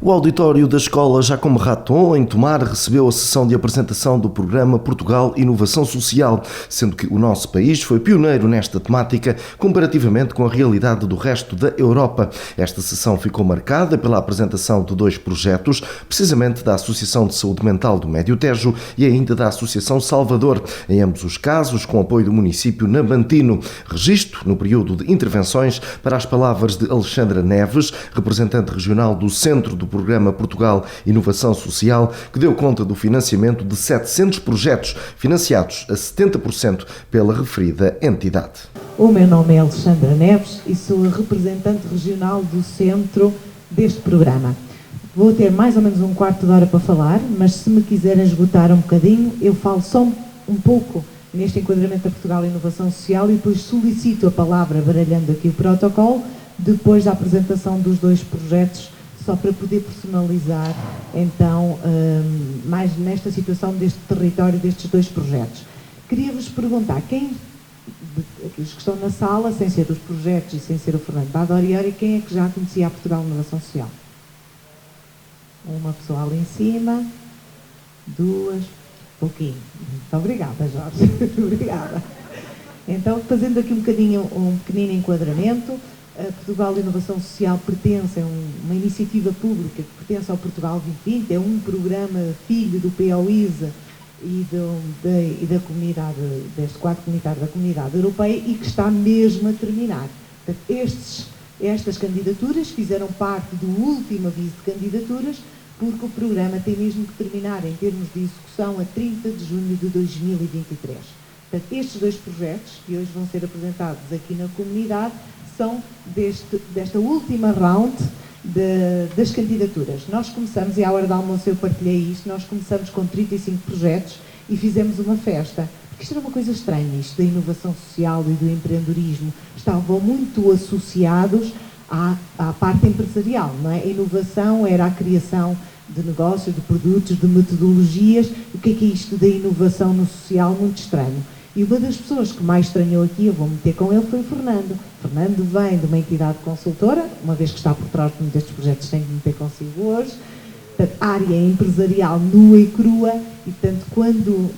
O auditório da escola Jacome Raton, em Tomar, recebeu a sessão de apresentação do programa Portugal Inovação Social, sendo que o nosso país foi pioneiro nesta temática comparativamente com a realidade do resto da Europa. Esta sessão ficou marcada pela apresentação de 2 projetos, precisamente da Associação de Saúde Mental do Médio Tejo e ainda da Associação Salvador, em ambos os casos com apoio do município nabantino. Registro no período de intervenções para as palavras de Alexandra Neves, representante regional do Centro do Programa Portugal Inovação Social, que deu conta do financiamento de 700 projetos, financiados a 70% pela referida entidade. O meu nome é Alexandra Neves e sou a representante regional do centro deste programa. Vou ter mais ou menos um quarto de hora para falar, mas se me quiserem esgotar um bocadinho, eu falo só um pouco neste enquadramento da Portugal Inovação Social e depois solicito a palavra, baralhando aqui o protocolo, depois da apresentação dos 2 projetos, só para poder personalizar, então, mais nesta situação deste território, destes 2 projetos. Queria-vos perguntar, os que estão na sala, sem ser os projetos e sem ser o Fernando Badoriori, quem é que já conhecia a Portugal Inovação Social? Uma pessoa ali em cima, 2, pouquinho. Muito obrigada, Jorge. Obrigada. Então, fazendo aqui um pequenino enquadramento, a Portugal Inovação Social pertence a uma iniciativa pública que pertence ao Portugal 2020, é um programa filho do POISA e da comunidade, deste quadro comunitário da Comunidade Europeia e que está mesmo a terminar. Portanto, estas candidaturas fizeram parte do último aviso de candidaturas, porque o programa tem mesmo que terminar em termos de execução a 30 de junho de 2023. Portanto, estes 2 projetos, que hoje vão ser apresentados aqui na comunidade, são desta última round das candidaturas. Nós começamos, e à hora do almoço eu partilhei isto, nós começamos com 35 projetos e fizemos uma festa. Porque isto era uma coisa estranha, isto da inovação social e do empreendedorismo. Estavam muito associados à parte empresarial, não é? A inovação era a criação de negócios, de produtos, de metodologias. O que é isto da inovação no social? Muito estranho. E uma das pessoas que mais estranhou aqui, eu vou meter com ele, foi o Fernando. O Fernando vem de uma entidade consultora, uma vez que está por trás de muitos destes projetos, tem que meter consigo hoje. Portanto, área empresarial nua e crua, e portanto,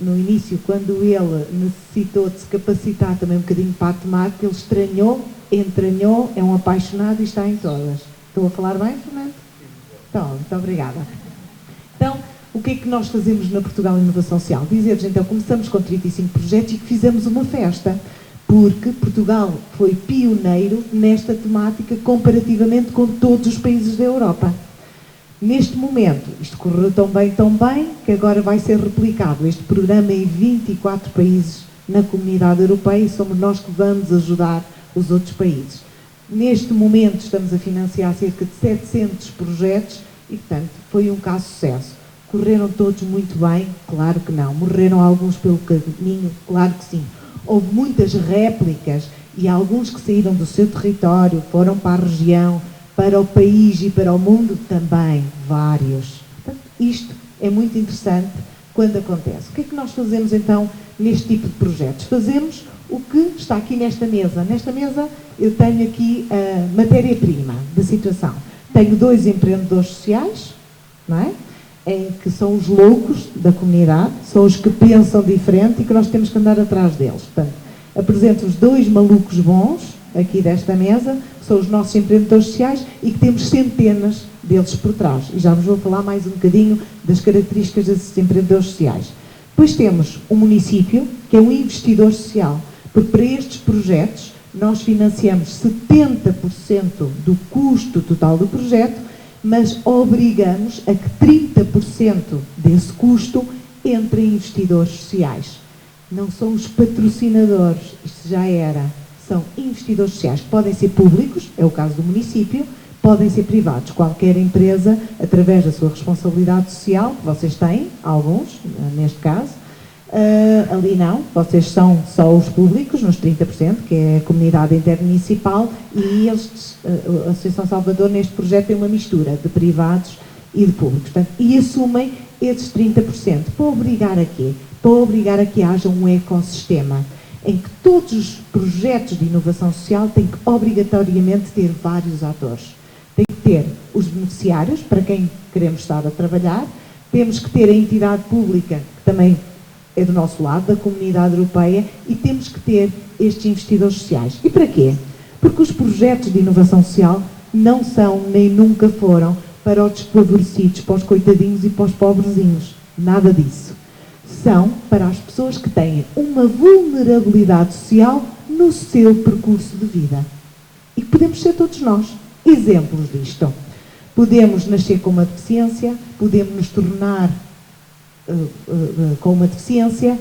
no início, quando ele necessitou de se capacitar também um bocadinho para a temática, ele estranhou, entranhou, é um apaixonado e está em todas. Estou a falar bem, Fernando? Então, muito obrigada. Então, o que é que nós fazemos na Portugal Inovação Social? Dizer-vos, então, começamos com 35 projetos e que fizemos uma festa, porque Portugal foi pioneiro nesta temática comparativamente com todos os países da Europa. Neste momento, isto correu tão bem, que agora vai ser replicado este programa em 24 países na Comunidade Europeia e somos nós que vamos ajudar os outros países. Neste momento estamos a financiar cerca de 700 projetos e, portanto, foi um caso de sucesso. Correram todos muito bem? Claro que não. Morreram alguns pelo caminho? Claro que sim. Houve muitas réplicas e alguns que saíram do seu território, foram para a região, para o país e para o mundo também, vários. Portanto, isto é muito interessante quando acontece. O que é que nós fazemos então neste tipo de projetos? Fazemos o que está aqui nesta mesa. Nesta mesa eu tenho aqui a matéria-prima da situação. Tenho 2 empreendedores sociais, não é? Em que são os loucos da comunidade, são os que pensam diferente e que nós temos que andar atrás deles. Portanto, apresento-vos 2 malucos bons aqui desta mesa, que são os nossos empreendedores sociais e que temos centenas deles por trás. E já vos vou falar mais um bocadinho das características desses empreendedores sociais. Depois temos o município, que é um investidor social, porque para estes projetos nós financiamos 70% do custo total do projeto, mas obrigamos a que 30% desse custo entre em investidores sociais. Não são os patrocinadores, isto já era, são investidores sociais que podem ser públicos, é o caso do município, podem ser privados, qualquer empresa, através da sua responsabilidade social, que vocês têm, alguns, neste caso. Ali não, vocês são só os públicos, nos 30%, que é a comunidade intermunicipal, e a Associação Salvador neste projeto tem uma mistura de privados e de públicos. Portanto, e assumem esses 30%. Para obrigar a quê? Para obrigar a que haja um ecossistema em que todos os projetos de inovação social têm que obrigatoriamente ter vários atores. Tem que ter os beneficiários, para quem queremos estar a trabalhar, temos que ter a entidade pública, que também é do nosso lado, da Comunidade Europeia, e temos que ter estes investidores sociais. E para quê? Porque os projetos de inovação social não são, nem nunca foram, para os desfavorecidos, para os coitadinhos e para os pobrezinhos. Nada disso. São para as pessoas que têm uma vulnerabilidade social no seu percurso de vida. E podemos ser todos nós exemplos disto. Podemos nascer com uma deficiência, podemos nos tornar com uma deficiência,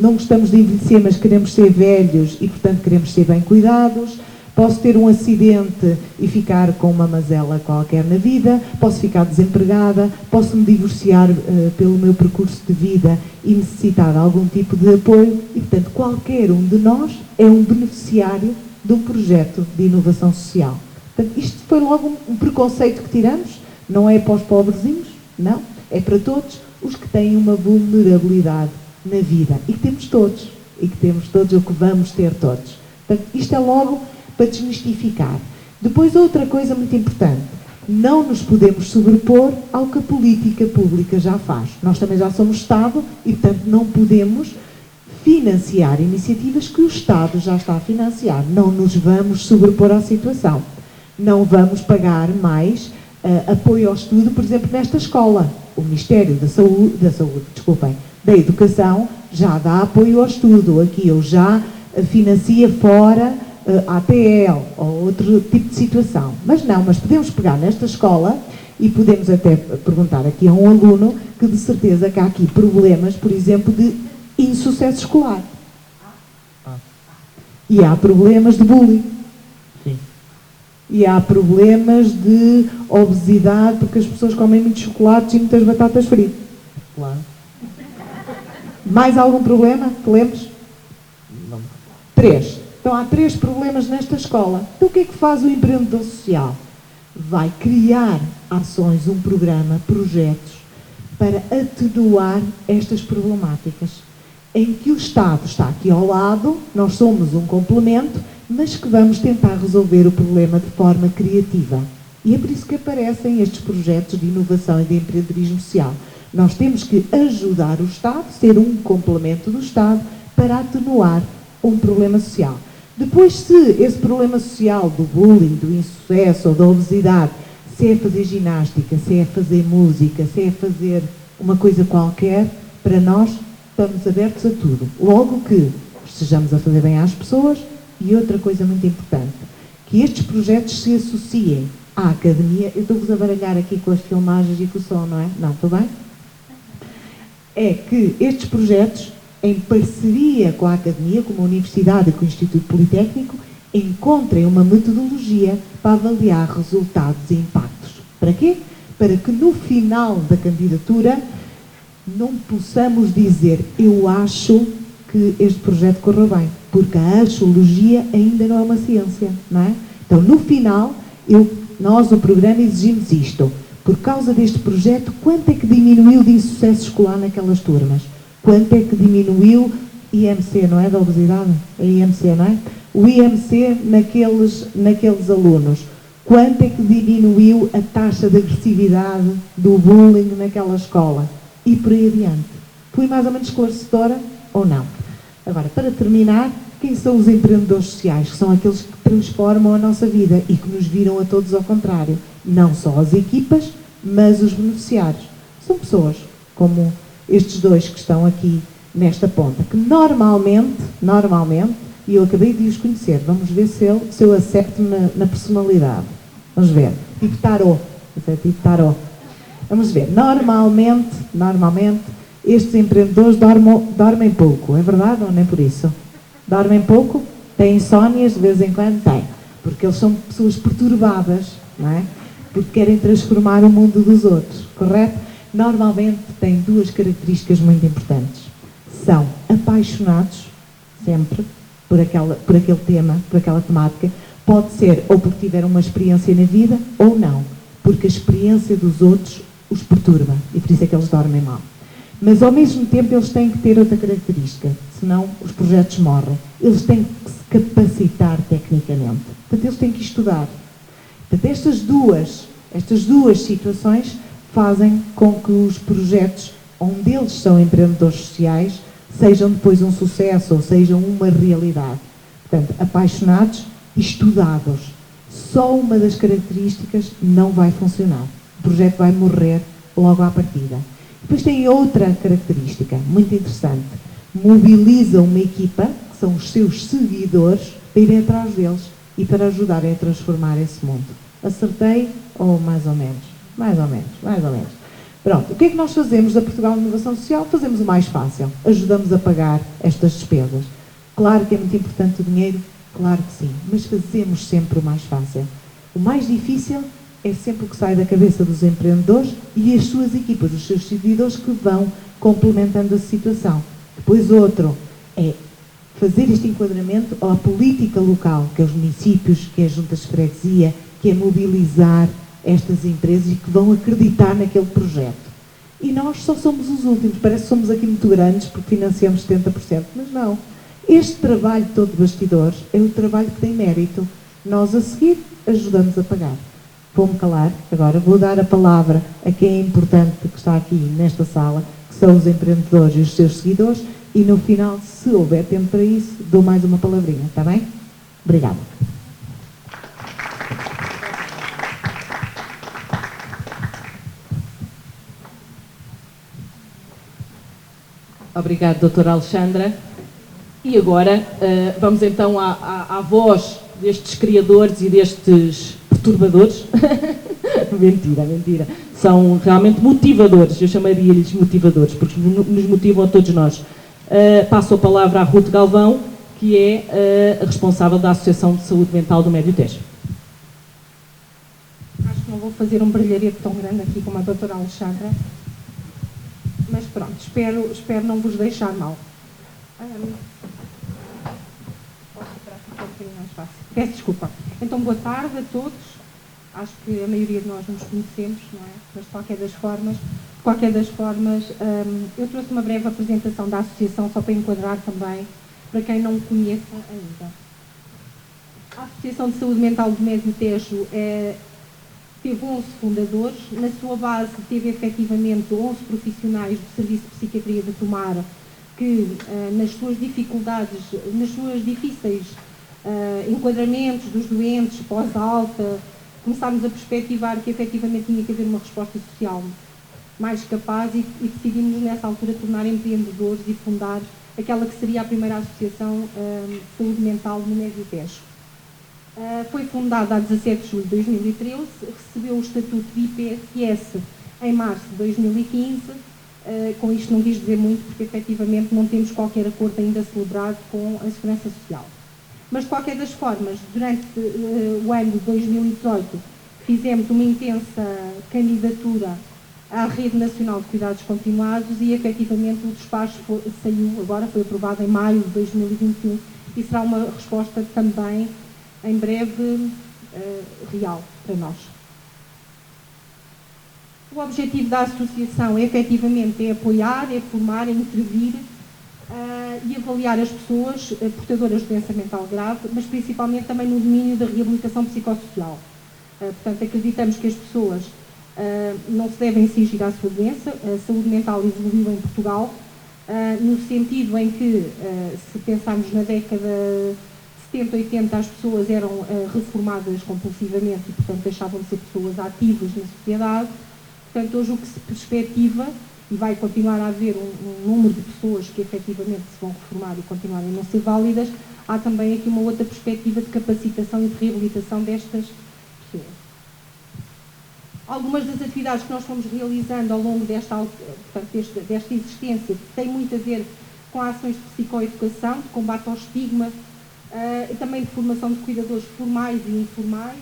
não gostamos de envelhecer, mas queremos ser velhos e, portanto, queremos ser bem cuidados. Posso ter um acidente e ficar com uma mazela qualquer na vida, posso ficar desempregada, posso me divorciar pelo meu percurso de vida e necessitar de algum tipo de apoio e, portanto, qualquer um de nós é um beneficiário de um projeto de inovação social. Portanto, isto foi logo um preconceito que tiramos, não é para os pobrezinhos, não, é para todos os que têm uma vulnerabilidade na vida e que temos todos, ou que vamos ter todos. Portanto, isto é logo para desmistificar. Depois, outra coisa muito importante, não nos podemos sobrepor ao que a política pública já faz. Nós também já somos Estado e, portanto, não podemos financiar iniciativas que o Estado já está a financiar. Não nos vamos sobrepor à situação. Não vamos pagar mais apoio ao estudo, por exemplo, nesta escola. O Ministério da Educação já dá apoio ao estudo. Aqui eu já financia fora a ATL ou outro tipo de situação. Mas podemos pegar nesta escola e podemos até perguntar aqui a um aluno que de certeza que há aqui problemas, por exemplo, de insucesso escolar. E há problemas de bullying. Sim. E há problemas de obesidade porque as pessoas comem muitos chocolates e muitas batatas fritas. Claro. Mais algum problema? Te lembres? Não. 3. Então há 3 problemas nesta escola. Então o que é que faz o empreendedor social? Vai criar ações, um programa, projetos para atenuar estas problemáticas, em que o Estado está aqui ao lado, nós somos um complemento, mas que vamos tentar resolver o problema de forma criativa. E é por isso que aparecem estes projetos de inovação e de empreendedorismo social. Nós temos que ajudar o Estado, ser um complemento do Estado, para atenuar um problema social. Depois, se esse problema social do bullying, do insucesso ou da obesidade, se é fazer ginástica, se é fazer música, se é fazer uma coisa qualquer, para nós estamos abertos a tudo. Logo que estejamos a fazer bem às pessoas. E outra coisa muito importante, que estes projetos se associem à academia. Eu estou-vos a baralhar aqui com as filmagens e com o som, não é? Não, estou bem? É que estes projetos, em parceria com a academia, com a universidade e com o Instituto Politécnico, encontrem uma metodologia para avaliar resultados e impactos. Para quê? Para que no final da candidatura não possamos dizer eu acho que este projeto correu bem, porque a axiologia ainda não é uma ciência, não é? Então, no final, nós, o programa, exigimos isto. Por causa deste projeto, quanto é que diminuiu de insucesso escolar naquelas turmas? Quanto é que diminuiu IMC, não é? Da obesidade? É IMC, não é? O IMC naqueles alunos. Quanto é que diminuiu a taxa de agressividade do bullying naquela escola? E por aí adiante. Fui mais ou menos esclarecedora ou não? Agora, para terminar, quem são os empreendedores sociais? Que são aqueles que transformam a nossa vida e que nos viram a todos ao contrário. Não só as equipas, mas os beneficiários. São pessoas como estes dois que estão aqui nesta ponta, que normalmente, e eu acabei de os conhecer, vamos ver se eu acerto na personalidade. Vamos ver. Tipo tarô. Vamos ver. Normalmente, estes empreendedores dormem pouco, é verdade ou nem por isso? Dormem pouco, têm insónias de vez em quando? Têm, porque eles são pessoas perturbadas, não é? Porque querem transformar o mundo dos outros, correto? Normalmente têm 2 características muito importantes. São apaixonados, sempre, por aquele tema, por aquela temática. Pode ser ou porque tiveram uma experiência na vida, ou não, porque a experiência dos outros os perturba, e por isso é que eles dormem mal. Mas, ao mesmo tempo, eles têm que ter outra característica, senão os projetos morrem. Eles têm que se capacitar tecnicamente. Portanto, eles têm que estudar. Portanto, estas duas situações fazem com que os projetos onde eles são empreendedores sociais sejam depois um sucesso ou sejam uma realidade. Portanto, apaixonados e estudados. Só uma das características não vai funcionar. O projeto vai morrer logo à partida. Depois tem outra característica muito interessante. Mobiliza uma equipa, que são os seus seguidores, para irem atrás deles e para ajudarem a transformar esse mundo. Acertei ou mais ou menos? Mais ou menos. Pronto, o que é que nós fazemos da Portugal Inovação Social? Fazemos o mais fácil. Ajudamos a pagar estas despesas. Claro que é muito importante o dinheiro, claro que sim, mas fazemos sempre o mais fácil. O mais difícil é sempre o que sai da cabeça dos empreendedores e as suas equipas, os seus seguidores que vão complementando a situação. Depois outro é fazer este enquadramento à política local, que é os municípios, que é as juntas de freguesia, que é mobilizar estas empresas e que vão acreditar naquele projeto. E nós só somos os últimos, parece que somos aqui muito grandes porque financiamos 70%, mas não. Este trabalho todo de bastidores é o trabalho que tem mérito. Nós a seguir ajudamos a pagar. Vou-me calar, agora vou dar a palavra a quem é importante que está aqui nesta sala, que são os empreendedores e os seus seguidores, e no final, se houver tempo para isso, dou mais uma palavrinha, está bem? Obrigada. Obrigado, doutora Alexandra. E agora vamos então à voz destes criadores e destes perturbadores. Mentira. São realmente motivadores, eu chamaria-lhes motivadores, porque nos motivam a todos nós. Passo a palavra à Ruth Galvão, que é a responsável da Associação de Saúde Mental do Médio Tejo. Acho que não vou fazer um brilharete tão grande aqui como a doutora Alexandra, mas pronto, espero não vos deixar mal. Posso ficar aqui um bocadinho mais fácil. Peço desculpa. Então, boa tarde a todos. Acho que a maioria de nós nos conhecemos, não é? Mas de qualquer das formas, eu trouxe uma breve apresentação da associação, só para enquadrar também, para quem não conheça ainda. A Associação de Saúde Mental do Médio Tejo teve 11 fundadores. Na sua base teve efetivamente 11 profissionais do Serviço de Psiquiatria de Tomar, que nas suas dificuldades, nas suas difíceis enquadramentos dos doentes pós-alta, começámos a perspectivar que efetivamente tinha que haver uma resposta social mais capaz e decidimos nessa altura tornar empreendedores e fundar aquela que seria a primeira associação de saúde mental no Médio Tejo. Foi fundada a 17 de julho de 2013, recebeu o estatuto de IPSS em março de 2015. Com isto não quis dizer muito, porque efetivamente não temos qualquer acordo ainda celebrado com a Segurança Social. Mas de qualquer das formas, durante o ano de 2018, fizemos uma intensa candidatura à Rede Nacional de Cuidados Continuados e efetivamente o despacho saiu, agora foi aprovado em maio de 2021 e será uma resposta também em breve real para nós. O objetivo da associação efetivamente é apoiar, é formar, é intervir e avaliar as pessoas portadoras de doença mental grave, mas principalmente também no domínio da reabilitação psicossocial. Portanto, acreditamos que as pessoas não se devem cingir à sua doença. A saúde mental evoluiu em Portugal, no sentido em que, se pensarmos na década 70, 80, as pessoas eram reformadas compulsivamente e, portanto, deixavam de ser pessoas ativas na sociedade. Portanto, hoje o que se perspectiva, e vai continuar a haver um número de pessoas que efetivamente se vão reformar e continuarem a não ser válidas, há também aqui uma outra perspectiva de capacitação e de reabilitação destas pessoas. Algumas das atividades que nós fomos realizando ao longo desta existência têm muito a ver com ações de psicoeducação, de combate ao estigma, e também de formação de cuidadores formais e informais.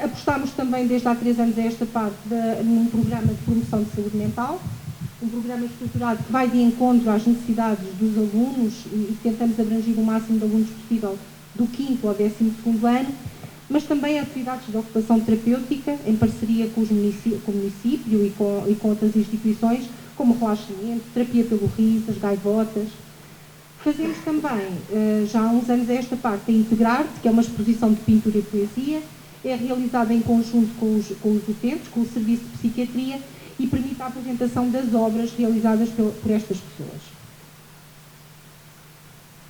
Apostámos também desde há 3 anos a esta parte num programa de promoção de saúde mental, um programa estruturado que vai de encontro às necessidades dos alunos e tentamos abranger o máximo de alunos possível do 5º ao 12º ano, mas também atividades de ocupação terapêutica em parceria com o município e com outras instituições, como relaxamento, terapia pelo riso, as gaivotas. Fazemos também, já há uns anos a esta parte, a Integrar-te, que é uma exposição de pintura e poesia, é realizada em conjunto com os utentes, com o Serviço de Psiquiatria, e permite a apresentação das obras realizadas por estas pessoas.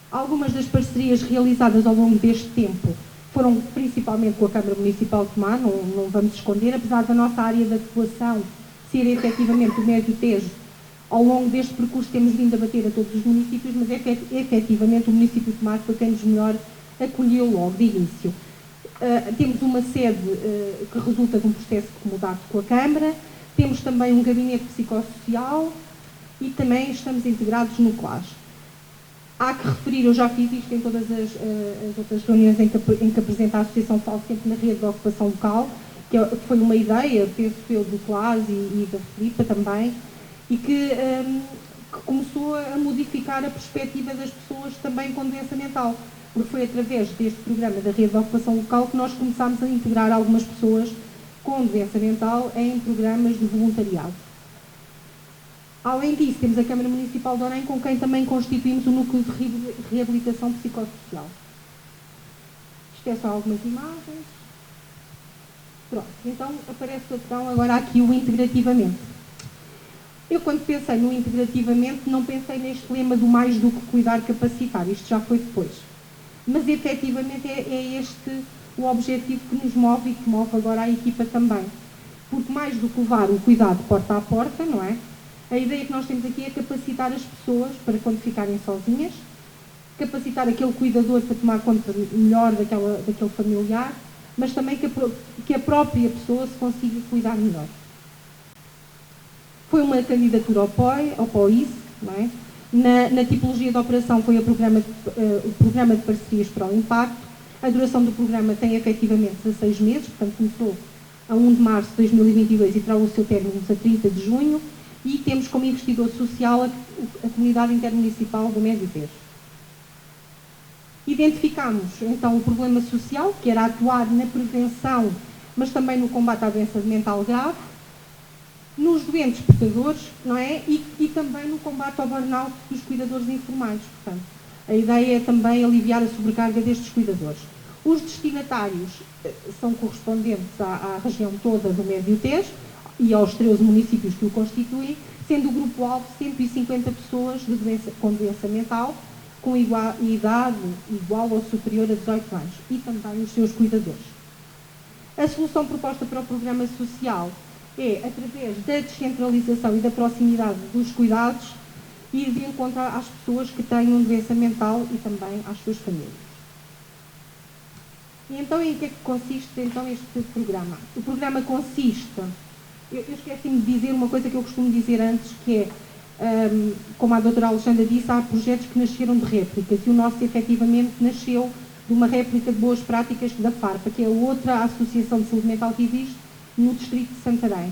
Algumas das parcerias realizadas ao longo deste tempo foram principalmente com a Câmara Municipal de Tomar, não vamos esconder, apesar da nossa área de atuação ser efetivamente o Médio Tejo. Ao longo deste percurso temos vindo a bater a todos os municípios, mas efetivamente o município de Tomar foi quem nos melhor acolheu logo de início. Temos uma sede que resulta de um processo de comodato com a Câmara, temos também um gabinete psicossocial e também estamos integrados no CLAS. Há que referir, eu já fiz isto em todas as outras reuniões em que apresenta a Associação, falo sempre na rede de ocupação local, que foi uma ideia, penso eu, do CLAS e da Filipa também, e que começou a modificar a perspectiva das pessoas também com doença mental, porque foi através deste programa da rede de ocupação local que nós começámos a integrar algumas pessoas com doença mental em programas de voluntariado. Além disso, temos a Câmara Municipal de Orem, com quem também constituímos o Núcleo de Reabilitação Psicossocial. Isto é só algumas imagens. Pronto, então aparece então agora aqui o integrativamente. Eu, quando pensei no integrativamente, não pensei neste lema do mais do que cuidar, capacitar. Isto já foi depois. Mas, efetivamente, é este o objetivo que nos move e que move agora a equipa também. Porque mais do que levar o cuidado porta a porta, não é? A ideia que nós temos aqui é capacitar as pessoas para quando ficarem sozinhas, capacitar aquele cuidador para tomar conta melhor daquele familiar, mas também que a própria pessoa se consiga cuidar melhor. Foi uma candidatura ao POIS, não é? Na tipologia de operação foi o programa de parcerias para o impacto. A duração do programa tem efetivamente 16 meses, portanto começou a 1 de março de 2022 e terá o seu término a 30 de junho, e temos como investidor social a Comunidade Intermunicipal do Médio Tejo. Identificámos então o problema social, que era atuar na prevenção, mas também no combate à doença mental grave, nos doentes portadores, não é? E também no combate ao burnout dos cuidadores informais. Portanto, a ideia é também aliviar a sobrecarga destes cuidadores. Os destinatários são correspondentes à região toda do Médio Tejo e aos 13 municípios que o constituem, sendo o grupo-alvo 150 pessoas com doença mental, com idade igual ou superior a 18 anos, e também os seus cuidadores. A solução proposta para o programa social é, através da descentralização e da proximidade dos cuidados, ir de encontro às pessoas que tenham doença mental e também às suas famílias. E então, em que é que consiste então este programa? O programa consiste, eu esqueci-me de dizer uma coisa que eu costumo dizer antes, que é, como a doutora Alexandra disse, há projetos que nasceram de réplicas, e o nosso efetivamente nasceu de uma réplica de boas práticas da FARPA, que é outra associação de saúde mental que existe no distrito de Santarém.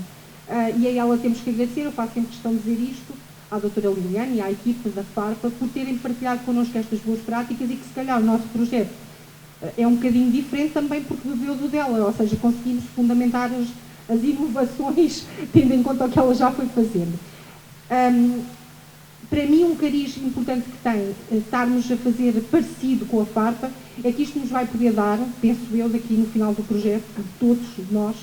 E a ela temos que agradecer, eu faço sempre questão de dizer isto, à doutora Liliane e à equipe da FARPA, por terem partilhado connosco estas boas práticas, e que se calhar o nosso projeto é um bocadinho diferente também porque bebeu do dela, ou seja, conseguimos fundamentar as inovações tendo em conta o que ela já foi fazendo. Para mim, um cariz importante que tem estarmos a fazer parecido com a FARPA é que isto nos vai poder dar, penso eu, daqui no final do projeto, de todos nós,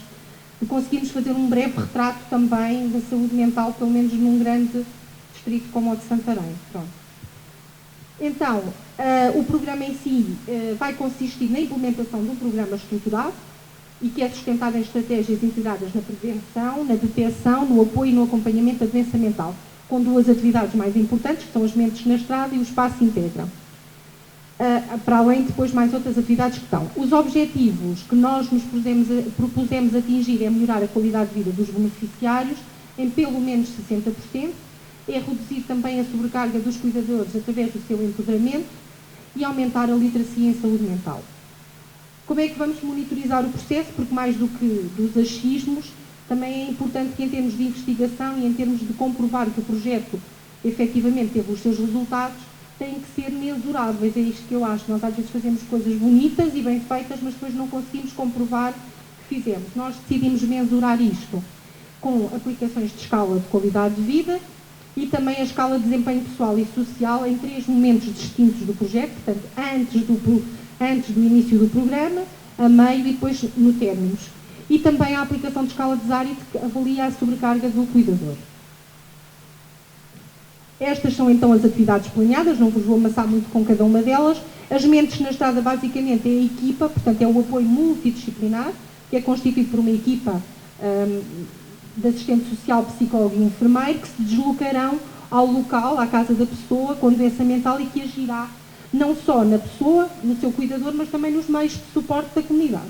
conseguimos fazer um breve retrato também da saúde mental, pelo menos num grande distrito como o de Santarém. Pronto. Então, o programa em si vai consistir na implementação de um programa estruturado e que é sustentado em estratégias integradas na prevenção, na detecção, no apoio e no acompanhamento da doença mental, com duas atividades mais importantes, que são as mentes na estrada e o espaço integra. Para além de depois mais outras atividades que estão. Os objetivos que nós nos propusemos atingir é melhorar a qualidade de vida dos beneficiários em pelo menos 60%, é reduzir também a sobrecarga dos cuidadores através do seu empoderamento e aumentar a literacia em saúde mental. Como é que vamos monitorizar o processo? Porque mais do que dos achismos, também é importante que em termos de investigação e em termos de comprovar que o projeto efetivamente teve os seus resultados, têm que ser mensuráveis. É isto que eu acho. Nós às vezes fazemos coisas bonitas e bem feitas, mas depois não conseguimos comprovar que fizemos. Nós decidimos mensurar isto com aplicações de escala de qualidade de vida e também a escala de desempenho pessoal e social em 3 momentos distintos do projeto, portanto, antes do início do programa, a meio e depois no términos. E também a aplicação de escala de Zarit, que avalia a sobrecarga do cuidador. Estas são então as atividades planeadas, não vos vou amassar muito com cada uma delas. As mentes na estrada basicamente é a equipa, portanto é o apoio multidisciplinar, que é constituído por uma equipa de assistente social, psicólogo e enfermeiro, que se deslocarão ao local, à casa da pessoa com doença mental e que agirá não só na pessoa, no seu cuidador, mas também nos meios de suporte da comunidade.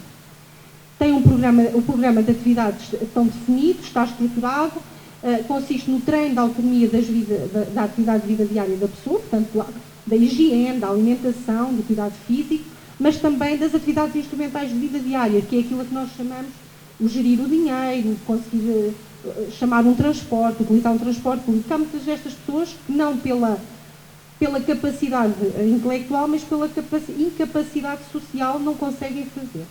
Tem o programa de atividades estão definidos, está estruturado, consiste no treino da autonomia da atividade de vida diária da pessoa, portanto, da higiene, da alimentação, do cuidado físico, mas também das atividades instrumentais de vida diária, que é aquilo a que nós chamamos o gerir o dinheiro, conseguir chamar um transporte, utilizar um transporte público. Há muitas destas pessoas que não pela capacidade intelectual, mas pela incapacidade social não conseguem fazer.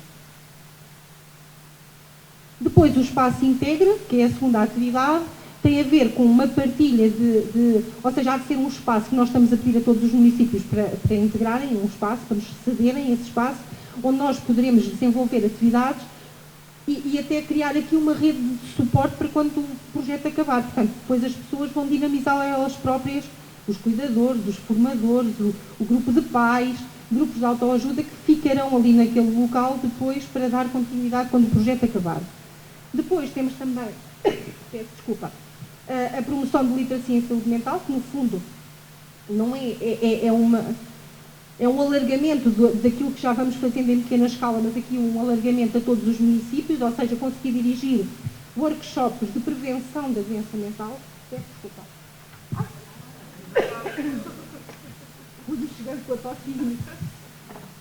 Depois o espaço integra, que é a segunda atividade, tem a ver com uma partilha ou seja, há de ser um espaço que nós estamos a pedir a todos os municípios para integrarem, um espaço, para nos cederem esse espaço, onde nós poderemos desenvolver atividades e até criar aqui uma rede de suporte para quando o projeto acabar. Portanto, depois as pessoas vão dinamizar elas próprias, os cuidadores, os formadores, o grupo de pais, grupos de autoajuda que ficarão ali naquele local depois para dar continuidade quando o projeto acabar. Depois temos também, peço desculpa, a promoção de literacia em saúde mental, que no fundo não é um alargamento daquilo que já vamos fazendo em pequena escala, mas aqui um alargamento a todos os municípios, ou seja, conseguir dirigir workshops de prevenção da doença mental. Peço desculpa. Pude chegando com a tosse.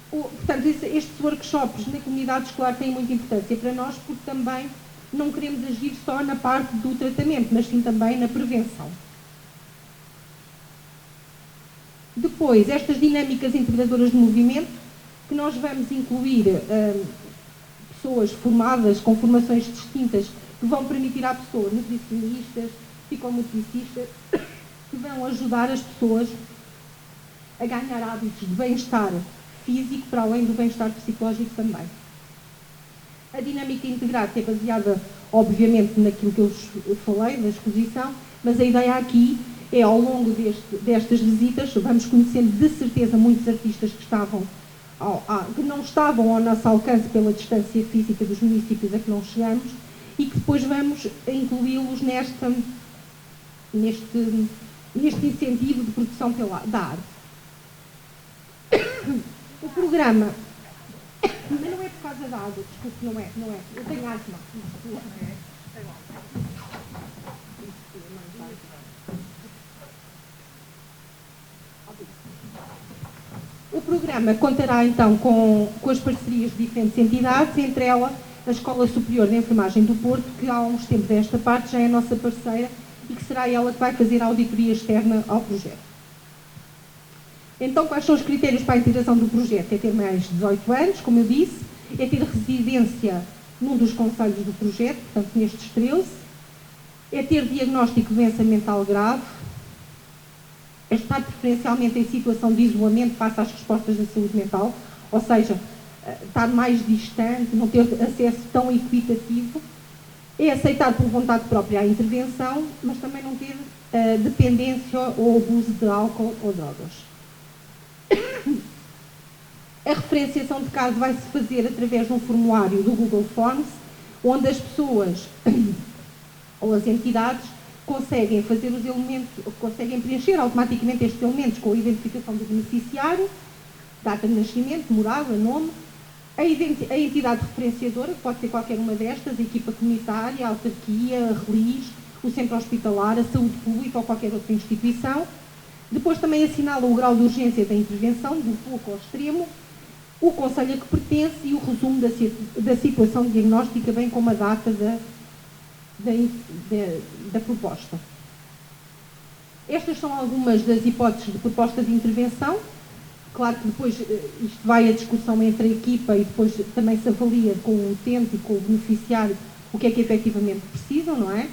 Portanto, estes workshops na comunidade escolar têm muita importância para nós, porque também não queremos agir só na parte do tratamento, mas sim também na prevenção. Depois, estas dinâmicas integradoras de movimento, que nós vamos incluir pessoas formadas com formações distintas, que vão permitir à pessoa, nutricionistas, psicomotricistas, que vão ajudar as pessoas a ganhar hábitos de bem-estar físico, para além do bem-estar psicológico também. A dinâmica integrada é baseada, obviamente, naquilo que eu falei, na exposição, mas a ideia aqui é, ao longo destas visitas, vamos conhecendo de certeza muitos artistas que não estavam ao nosso alcance pela distância física dos municípios a que não chegamos e que depois vamos incluí-los neste incentivo de produção da arte. O programa, mas não é por causa da água, desculpe, não é, eu tenho asma. O programa contará então com as parcerias de diferentes entidades, entre elas a Escola Superior de Enfermagem do Porto, que há uns tempos desta parte já é a nossa parceira e que será ela que vai fazer a auditoria externa ao projeto. Então, quais são os critérios para a integração do projeto? É ter mais de 18 anos, como eu disse, é ter residência num dos concelhos do projeto, portanto, nestes 13, é ter diagnóstico de doença mental grave, é estar preferencialmente em situação de isolamento face às respostas da saúde mental, ou seja, estar mais distante, não ter acesso tão equitativo, é aceitar por vontade própria a intervenção, mas também não ter dependência ou abuso de álcool ou drogas. A referenciação de caso vai-se fazer através de um formulário do Google Forms, onde as pessoas ou as entidades conseguem fazer os elementos, conseguem preencher automaticamente estes elementos com a identificação do beneficiário, data de nascimento, morada, nome, a entidade referenciadora, que pode ser qualquer uma destas, a equipa comunitária, a autarquia, a RELIS, o centro hospitalar, a saúde pública ou qualquer outra instituição. Depois também assinala o grau de urgência da intervenção, do pouco ao extremo, o concelho a que pertence e o resumo da situação diagnóstica, bem como a data da proposta. Estas são algumas das hipóteses de proposta de intervenção. Claro que depois isto vai à discussão entre a equipa e depois também se avalia com o utente e com o beneficiário o que é que efetivamente precisam, não é?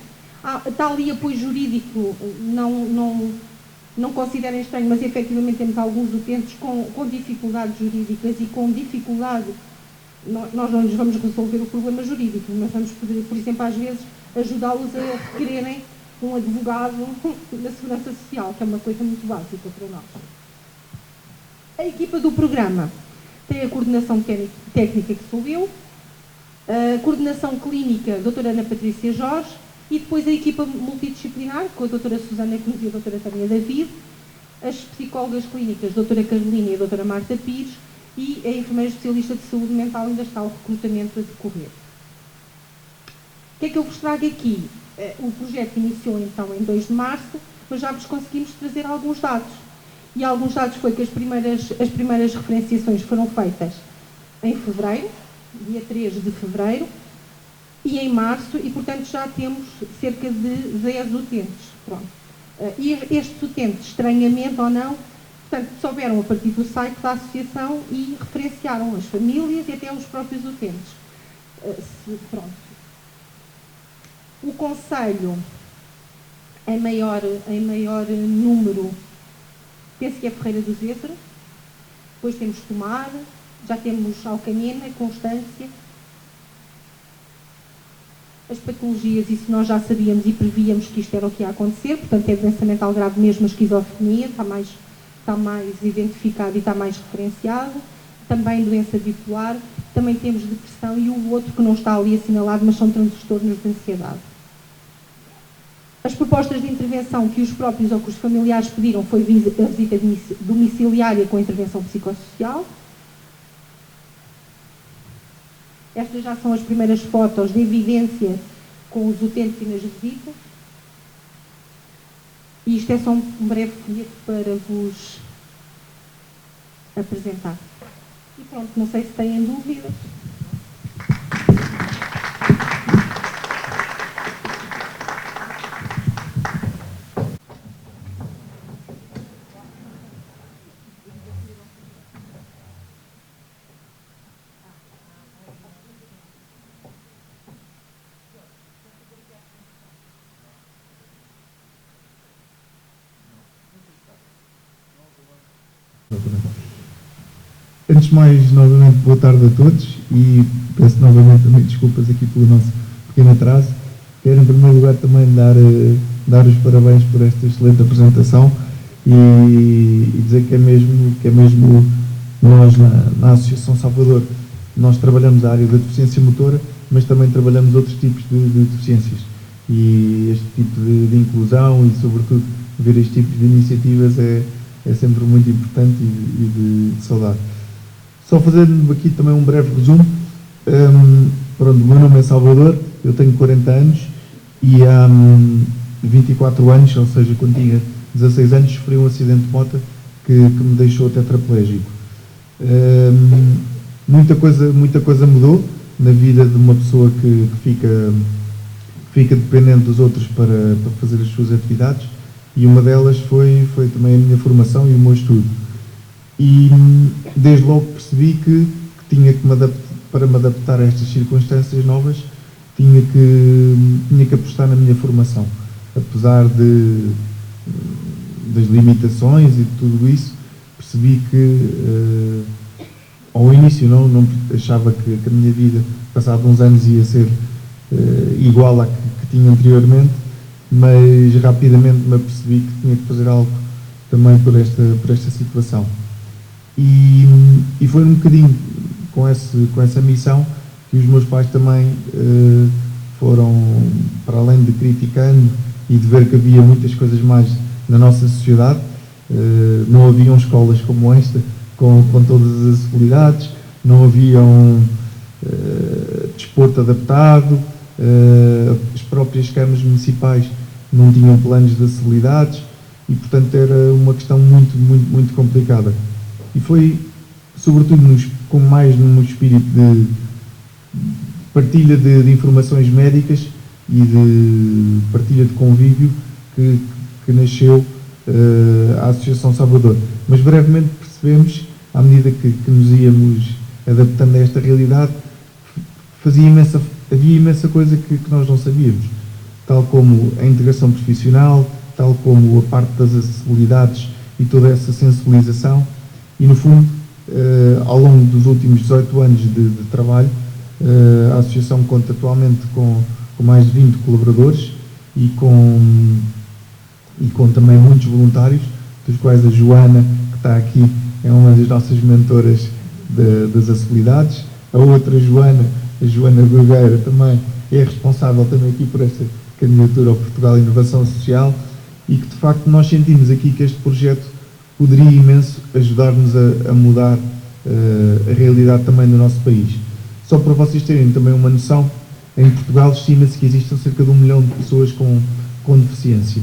Está ali apoio jurídico, não considerem estranho, mas efetivamente temos alguns utentes com dificuldades jurídicas e com dificuldade nós não lhes vamos resolver o problema jurídico, mas vamos poder, por exemplo, às vezes, ajudá-los a requererem um advogado da Segurança Social, que é uma coisa muito básica para nós. A equipa do programa tem a coordenação técnica, que sou eu, a coordenação clínica, a doutora Ana Patrícia Jorge, e depois a equipa multidisciplinar, com a doutora Susana Cruz e a doutora Tânia David, as psicólogas clínicas, a doutora Carolina e a doutora Marta Pires, e a enfermeira especialista de saúde mental. Ainda está o recrutamento a decorrer. O que é que eu vos trago aqui? O projeto iniciou então em 2 de março, mas já vos conseguimos trazer alguns dados. E alguns dados foi que as primeiras referenciações foram feitas em fevereiro, dia 3 de fevereiro, e em março, e portanto já temos cerca de 10 utentes. Pronto. E estes utentes, estranhamente ou não, portanto, souberam a partir do site da associação e referenciaram as famílias e até os próprios utentes. Pronto. O concelho em maior número, penso que é Ferreira do Zezer, depois temos Tomar, já temos Alcanena, Constância. As patologias, isso nós já sabíamos e prevíamos que isto era o que ia acontecer, portanto é doença mental grave mesmo, a esquizofrenia, está mais identificado e está mais referenciado. Também doença bipolar, também temos depressão e o outro que não está ali assinalado, mas são transtornos de ansiedade. As propostas de intervenção que os próprios ou que os familiares pediram foi a visita domiciliária com intervenção psicossocial. Estas já são as primeiras fotos de evidência com os utentes e nas visitas. E isto é só um breve folheto para vos apresentar. E pronto, não sei se têm dúvidas. Antes de mais, novamente, boa tarde a todos e peço novamente também desculpas aqui pelo nosso pequeno atraso. Quero, em primeiro lugar, também dar os parabéns por esta excelente apresentação e dizer que é mesmo nós, na Associação Salvador, nós trabalhamos a área da deficiência motora, mas também trabalhamos outros tipos de deficiências. E este tipo de inclusão e, sobretudo, ver este tipo de iniciativas é sempre muito importante e de saudade. Só fazendo aqui também um breve resumo. Pronto, o meu nome é Salvador, eu tenho 40 anos e há 24 anos, ou seja, quando tinha 16 anos, sofri um acidente de moto que me deixou tetraplégico. Muita coisa mudou na vida de uma pessoa que fica dependente dos outros para fazer as suas atividades, e uma delas foi também a minha formação e o meu estudo. E desde logo percebi que tinha que para me adaptar a estas circunstâncias novas, tinha que apostar na minha formação. Apesar das limitações e de tudo isso, percebi que ao início não achava que a minha vida, passado uns anos, ia ser igual à que tinha anteriormente, mas rapidamente me apercebi que tinha que fazer algo também por esta situação. E foi um bocadinho com essa missão que os meus pais também foram, para além de criticando e de ver que havia muitas coisas mais na nossa sociedade, não haviam escolas como esta, com todas as acessibilidades, não haviam desporto adaptado, as próprias câmaras municipais não tinham planos de acessibilidades e, portanto, era uma questão muito complicada. E foi, sobretudo, mais num espírito de partilha de informações médicas e de partilha de convívio que nasceu a Associação Salvador. Mas brevemente percebemos, à medida que nos íamos adaptando a esta realidade, havia imensa coisa que nós não sabíamos, tal como a integração profissional, tal como a parte das acessibilidades e toda essa sensibilização. E, no fundo, ao longo dos últimos 18 anos de trabalho, a Associação conta atualmente com mais de 20 colaboradores e com também muitos voluntários, dos quais a Joana, que está aqui, é uma das nossas mentoras das acessibilidades. A outra Joana, a Joana Brugueira, também é responsável também aqui por esta candidatura ao Portugal Inovação Social, e que de facto nós sentimos aqui que este projeto poderia imenso ajudar-nos a mudar a realidade também do nosso país. Só para vocês terem também uma noção, em Portugal estima-se que existam cerca de 1 milhão de pessoas com deficiência.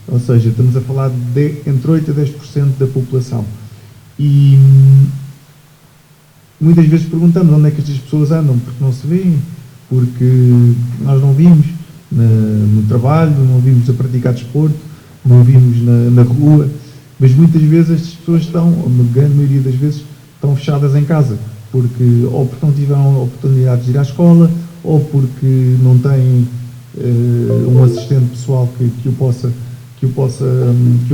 Ou seja, estamos a falar de entre 8% a 10% da população. E muitas vezes perguntamos onde é que estas pessoas andam, porque não se vêem, porque nós não vimos no trabalho, não vimos a praticar desporto, não vimos na rua, mas muitas vezes estas pessoas estão, ou na grande maioria das vezes, estão fechadas em casa, porque ou porque não tiveram oportunidade de ir à escola, ou porque não têm um assistente pessoal que o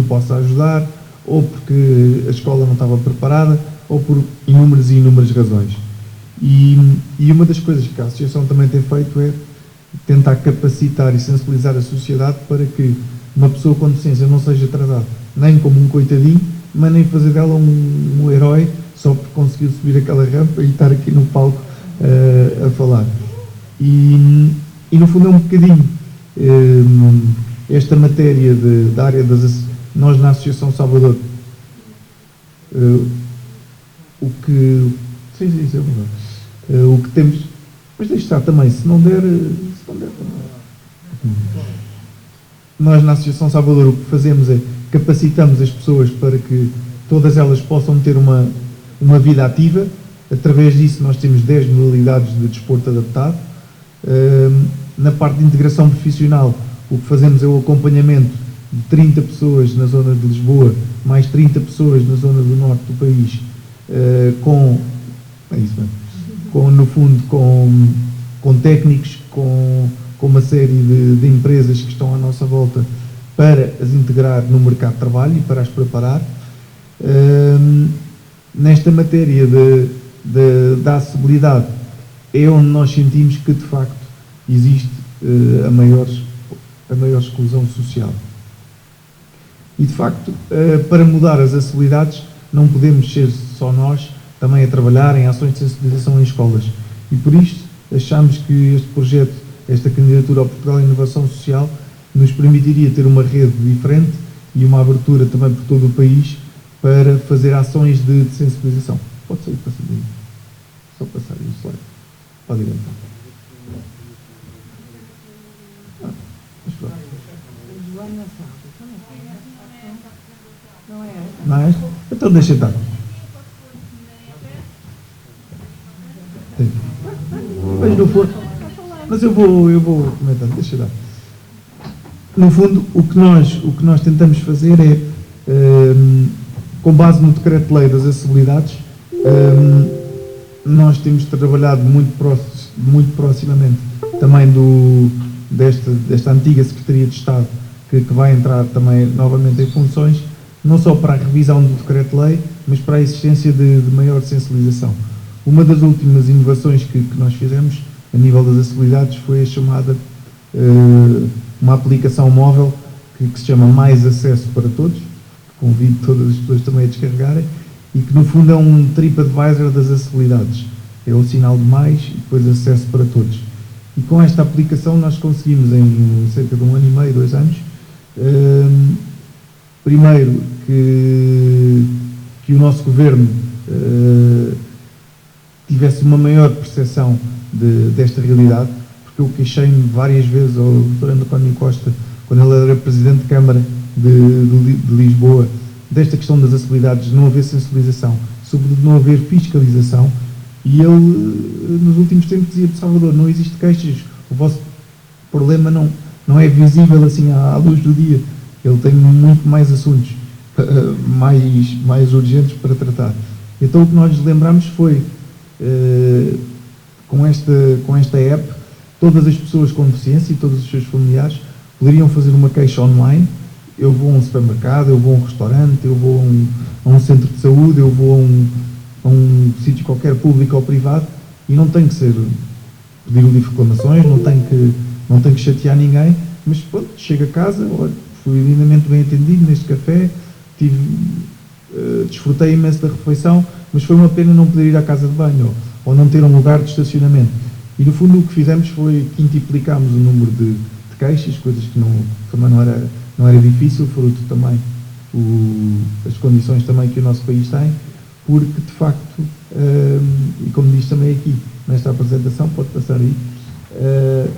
possa ajudar, ou porque a escola não estava preparada, ou por inúmeras e inúmeras razões. E uma das coisas que a Associação também tem feito é tentar capacitar e sensibilizar a sociedade para que uma pessoa com deficiência não seja tratada nem como um coitadinho, mas nem fazer dela um herói só por conseguir subir aquela rampa e estar aqui no palco a falar. E no fundo é um bocadinho esta matéria da área nós na Associação Salvador o que temos, mas deixe estar também, se não der também. Nós na Associação Salvador o que fazemos é capacitamos as pessoas para que todas elas possam ter uma vida ativa. Através disso nós temos 10 modalidades de desporto adaptado. Na parte de integração profissional, o que fazemos é o acompanhamento de 30 pessoas na zona de Lisboa, mais 30 pessoas na zona do norte do país, no fundo, com técnicos, com uma série de empresas que estão à nossa volta para as integrar no mercado de trabalho e para as preparar. Nesta matéria da acessibilidade é onde nós sentimos que de facto existe a maior exclusão social. E de facto, para mudar as acessibilidades, não podemos ser só nós também a trabalhar em ações de sensibilização em escolas. E por isto achamos que este projeto, esta candidatura ao Portugal Inovação Social, nos permitiria ter uma rede diferente e uma abertura também por todo o país para fazer ações de sensibilização. Pode sair para cima. Só passar aí o slide. Pode ir então. Não é esta? Então deixa estar. Mas no fundo, eu vou comentando, deixa dar. No fundo, o que nós tentamos fazer é, com base no Decreto-Lei das Acessibilidades, nós temos trabalhado muito proximamente também desta antiga Secretaria de Estado, que vai entrar também novamente em funções, não só para a revisão do Decreto-Lei, mas para a existência de maior sensibilização. Uma das últimas inovações que nós fizemos a nível das acessibilidades foi a chamada uma aplicação móvel que se chama Mais Acesso para Todos, que convido todas as pessoas também a descarregarem, e que no fundo é um TripAdvisor das acessibilidades. É o sinal de mais e depois acesso para todos. E com esta aplicação nós conseguimos em cerca de 1 ano e meio, 2 anos, primeiro que o nosso governo tivesse uma maior percepção desta realidade, porque eu queixei-me várias vezes ao Dr. António Costa, quando ele era Presidente de Câmara de Lisboa, desta questão das acessibilidades, de não haver sensibilização, sobretudo de não haver fiscalização, e ele, nos últimos tempos, dizia: Salvador, não existe queixas, o vosso problema não é visível assim à luz do dia, ele tem muito mais assuntos, mais urgentes para tratar. Então o que nós lhes lembramos foi, com esta app, todas as pessoas com deficiência e todos os seus familiares poderiam fazer uma queixa online. Eu vou a um supermercado, eu vou a um restaurante, eu vou a um centro de saúde, eu vou a um sítio qualquer, público ou privado, e não tem que ser pedir o livro de reclamações, não tem que chatear ninguém, mas pronto, chega a casa, olha, fui lindamente bem atendido neste café, desfrutei imenso da refeição, mas foi uma pena não poder ir à casa de banho ou não ter um lugar de estacionamento. E no fundo o que fizemos foi quintuplicámos o número de queixas, coisas que também não era difícil, fruto também as condições também que o nosso país tem, porque de facto, e como diz também aqui nesta apresentação, pode passar aí,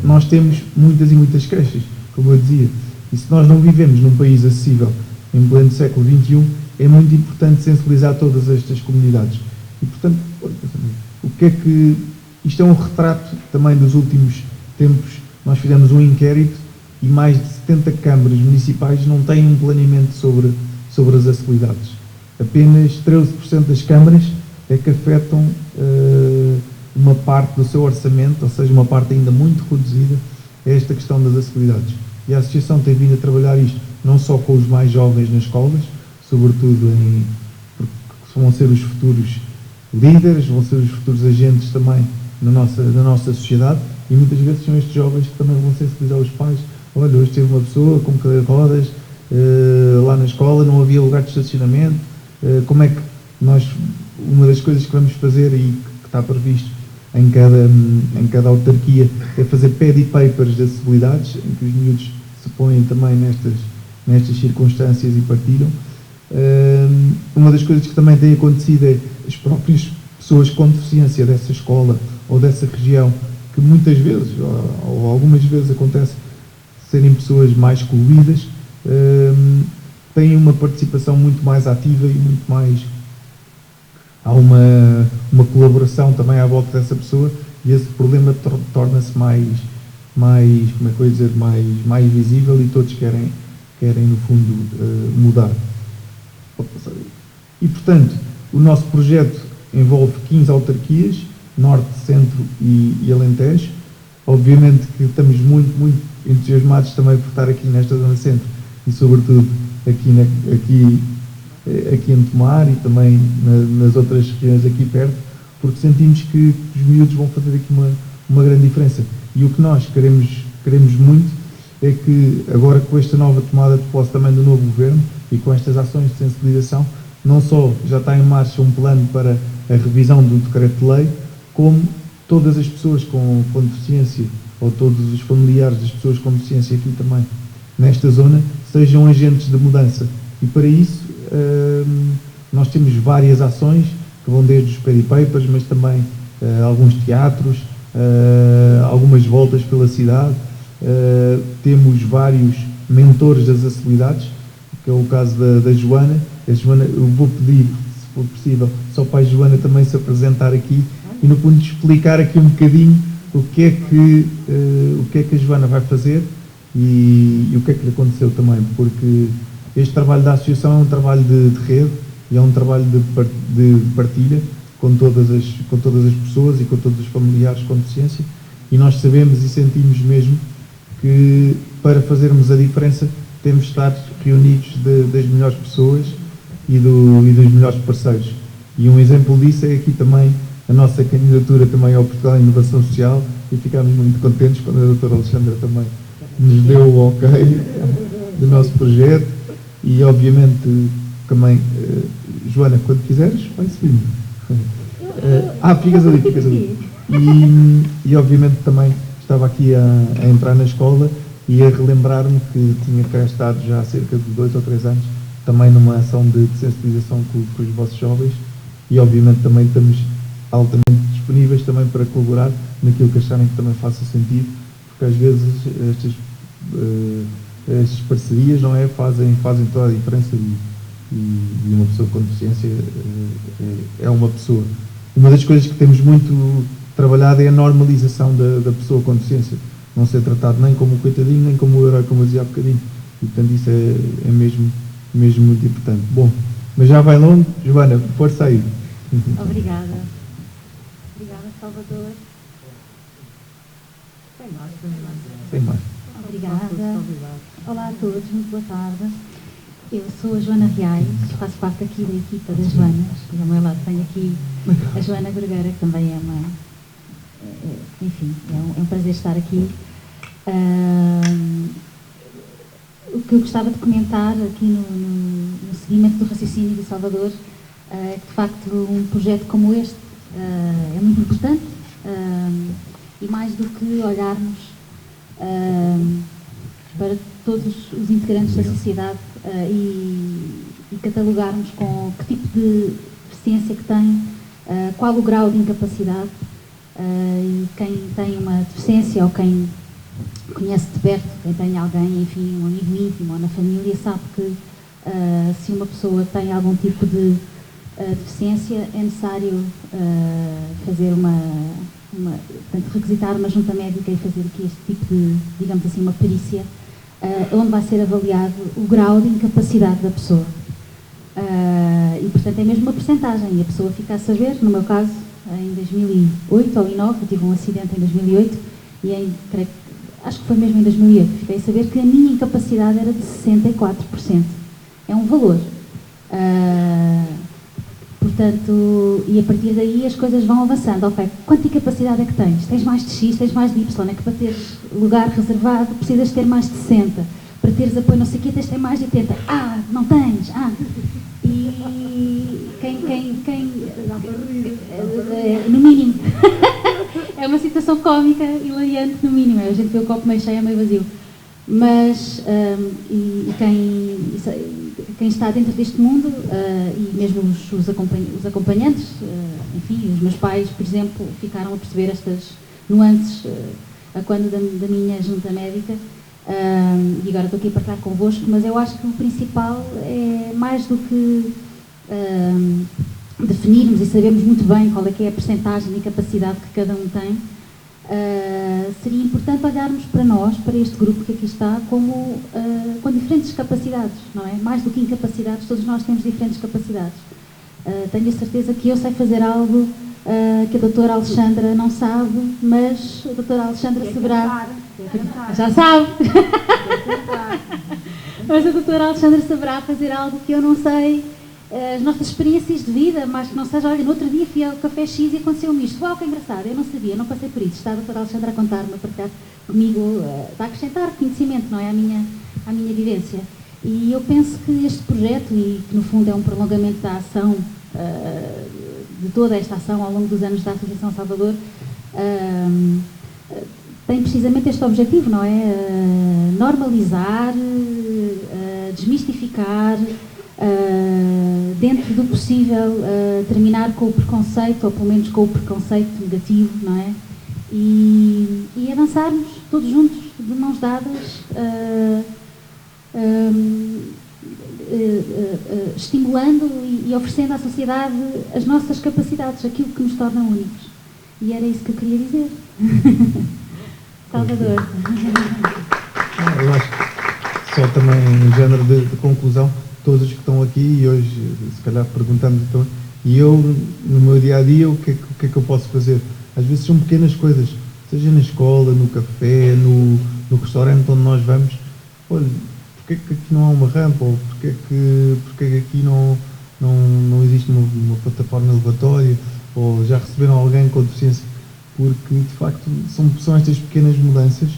nós temos muitas e muitas queixas, como eu dizia, e se nós não vivemos num país acessível em pleno século XXI, é muito importante sensibilizar todas estas comunidades. E portanto, o que é que isto é um retrato também dos últimos tempos. Nós fizemos um inquérito e mais de 70 câmaras municipais não têm um planeamento sobre as acessibilidades. Apenas 13% das câmaras é que afetam uma parte do seu orçamento, ou seja, uma parte ainda muito reduzida, a esta questão das acessibilidades. E a Associação tem vindo a trabalhar isto, não só com os mais jovens nas escolas, sobretudo porque vão ser os futuros líderes, vão ser os futuros agentes também na nossa sociedade, e muitas vezes são estes jovens que também vão sensibilizar os pais. Olha, hoje teve uma pessoa com cadeira de rodas lá na escola, não havia lugar de estacionamento, como é que uma das coisas que vamos fazer e que está previsto em cada autarquia é fazer paddy papers de acessibilidades, em que os miúdos se põem também nestas circunstâncias e partilham. Uma das coisas que também tem acontecido é as próprias pessoas com deficiência dessa escola ou dessa região, que muitas vezes, ou algumas vezes acontece serem pessoas mais excluídas, têm uma participação muito mais ativa e muito mais... Há uma colaboração também à volta dessa pessoa e esse problema torna-se mais, como é que eu ia dizer, mais visível, e todos querem no fundo mudar. E portanto, o nosso projeto envolve 15 autarquias, Norte, Centro e Alentejo. Obviamente que estamos muito, muito entusiasmados também por estar aqui nesta zona centro e sobretudo aqui em Tomar e também nas outras regiões aqui perto, porque sentimos que os miúdos vão fazer aqui uma grande diferença. E o que nós queremos muito é que agora, com esta nova tomada de posse também do novo governo e com estas ações de sensibilização, não só já está em marcha um plano para a revisão do decreto-lei, como todas as pessoas com deficiência ou todos os familiares das pessoas com deficiência aqui também nesta zona sejam agentes de mudança. E para isso nós temos várias ações que vão desde os paddy papers, mas também alguns teatros, algumas voltas pela cidade, temos vários mentores das acessibilidades, que é o caso da Joana. A Joana, eu vou pedir, se for possível, só para a Joana também se apresentar aqui e no fundo explicar aqui um bocadinho o que é que a Joana vai fazer e o que é que lhe aconteceu também, porque este trabalho da associação é um trabalho de rede e é um trabalho de partilha com todas as pessoas e com todos os familiares com deficiência, e nós sabemos e sentimos mesmo que para fazermos a diferença temos de estar reunidos das melhores pessoas e dos melhores parceiros. E um exemplo disso é aqui também a nossa candidatura também ao Portugal Inovação Social, e ficámos muito contentes quando a doutora Alexandra também nos deu o ok do nosso projeto. E obviamente também, Joana, quando quiseres, vai subir. Ficas ali. E obviamente também estava aqui a entrar na escola e a relembrar-me que tinha cá estado já há cerca de 2 ou 3 anos também numa ação de sensibilização com os vossos jovens, e obviamente também estamos altamente disponíveis também para colaborar naquilo que acharem que também faça sentido, porque às vezes estas parcerias, não é, fazem toda a diferença, e uma pessoa com deficiência é uma pessoa. Uma das coisas que temos muito trabalhado é a normalização da pessoa com deficiência, não ser tratado nem como um coitadinho, nem como um herói, como eu dizia há bocadinho, e portanto isso é mesmo muito importante. Bom, mas já vai longe, Joana, força aí. Obrigada, Salvador. Sem mais. Obrigada. Olá a todos, muito boa tarde. Eu sou a Joana Reais, faço parte aqui da equipa das Joanas, e ao meu lado tenho aqui a Joana Gregueira, que também é uma... enfim, é um prazer estar aqui. O que eu gostava de comentar aqui no seguimento do raciocínio de Salvador é que, de facto, um projeto como este é muito importante, e mais do que olharmos para todos os integrantes da sociedade e catalogarmos com que tipo de deficiência que têm, qual o grau de incapacidade, e quem tem uma deficiência ou quem conhece de perto, quem tem alguém, enfim, um amigo íntimo ou na família, sabe que se uma pessoa tem algum tipo de deficiência, é necessário fazer portanto, requisitar uma junta médica e fazer aqui este tipo de, digamos assim, uma perícia, onde vai ser avaliado o grau de incapacidade da pessoa. E, portanto, é mesmo uma percentagem, e a pessoa fica a saber. No meu caso, em 2008 ou 2009, eu tive um acidente em 2008, e acho que foi mesmo em 2008, fiquei a saber que a minha incapacidade era de 64%. É um valor. Portanto, e a partir daí as coisas vão avançando. Ok, quanta incapacidade é que tens? Tens mais de X, tens mais de Y. É que para teres lugar reservado precisas ter mais de 60. Para teres apoio não sei o quê, tens de ter mais de 80. Não tens. E no mínimo. É uma situação cómica, hilariante no mínimo. A gente vê o copo meio cheio, meio vazio. Mas, quem está dentro deste mundo, e mesmo os acompanhantes, enfim, os meus pais, por exemplo, ficaram a perceber estas nuances a quando da minha junta médica, e agora estou aqui a partilhar convosco, mas eu acho que o principal é mais do que definirmos e sabermos muito bem qual é que é a percentagem de incapacidade que cada um tem. Seria importante olharmos para nós, para este grupo que aqui está, como com diferentes capacidades, não é? Mais do que incapacidades, todos nós temos diferentes capacidades. Tenho a certeza que eu sei fazer algo que a doutora Alexandra não sabe, mas a doutora Alexandra saberá... Já sabe! Mas a doutora Alexandra saberá fazer algo que eu não sei. As nossas experiências de vida, mas que não seja, olha, no outro dia fui ao café X e aconteceu-me isto. Uau, que engraçado, eu não sabia, não passei por isso. Está a doutora Alexandra a contar-me, a partilhar comigo, a acrescentar conhecimento, não é, à minha vivência. E eu penso que este projeto, e que no fundo é um prolongamento da ação, de toda esta ação ao longo dos anos da Associação Salvador, tem precisamente este objetivo, não é? Normalizar, desmistificar, dentro do possível, terminar com o preconceito, ou pelo menos com o preconceito negativo, não é? E avançarmos todos juntos, de mãos dadas, estimulando e oferecendo à sociedade as nossas capacidades, aquilo que nos torna únicos. E era isso que eu queria dizer. Salvador. Eu acho que só também em género de conclusão, todos os que estão aqui e hoje, se calhar perguntando, então, e eu, no meu dia-a-dia, o que é que eu posso fazer? Às vezes são pequenas coisas, seja na escola, no café, no restaurante onde nós vamos. Olha, porque é que aqui não há uma rampa? Ou porque é que aqui não existe uma plataforma elevatória? Ou já receberam alguém com deficiência? Porque, de facto, são estas pequenas mudanças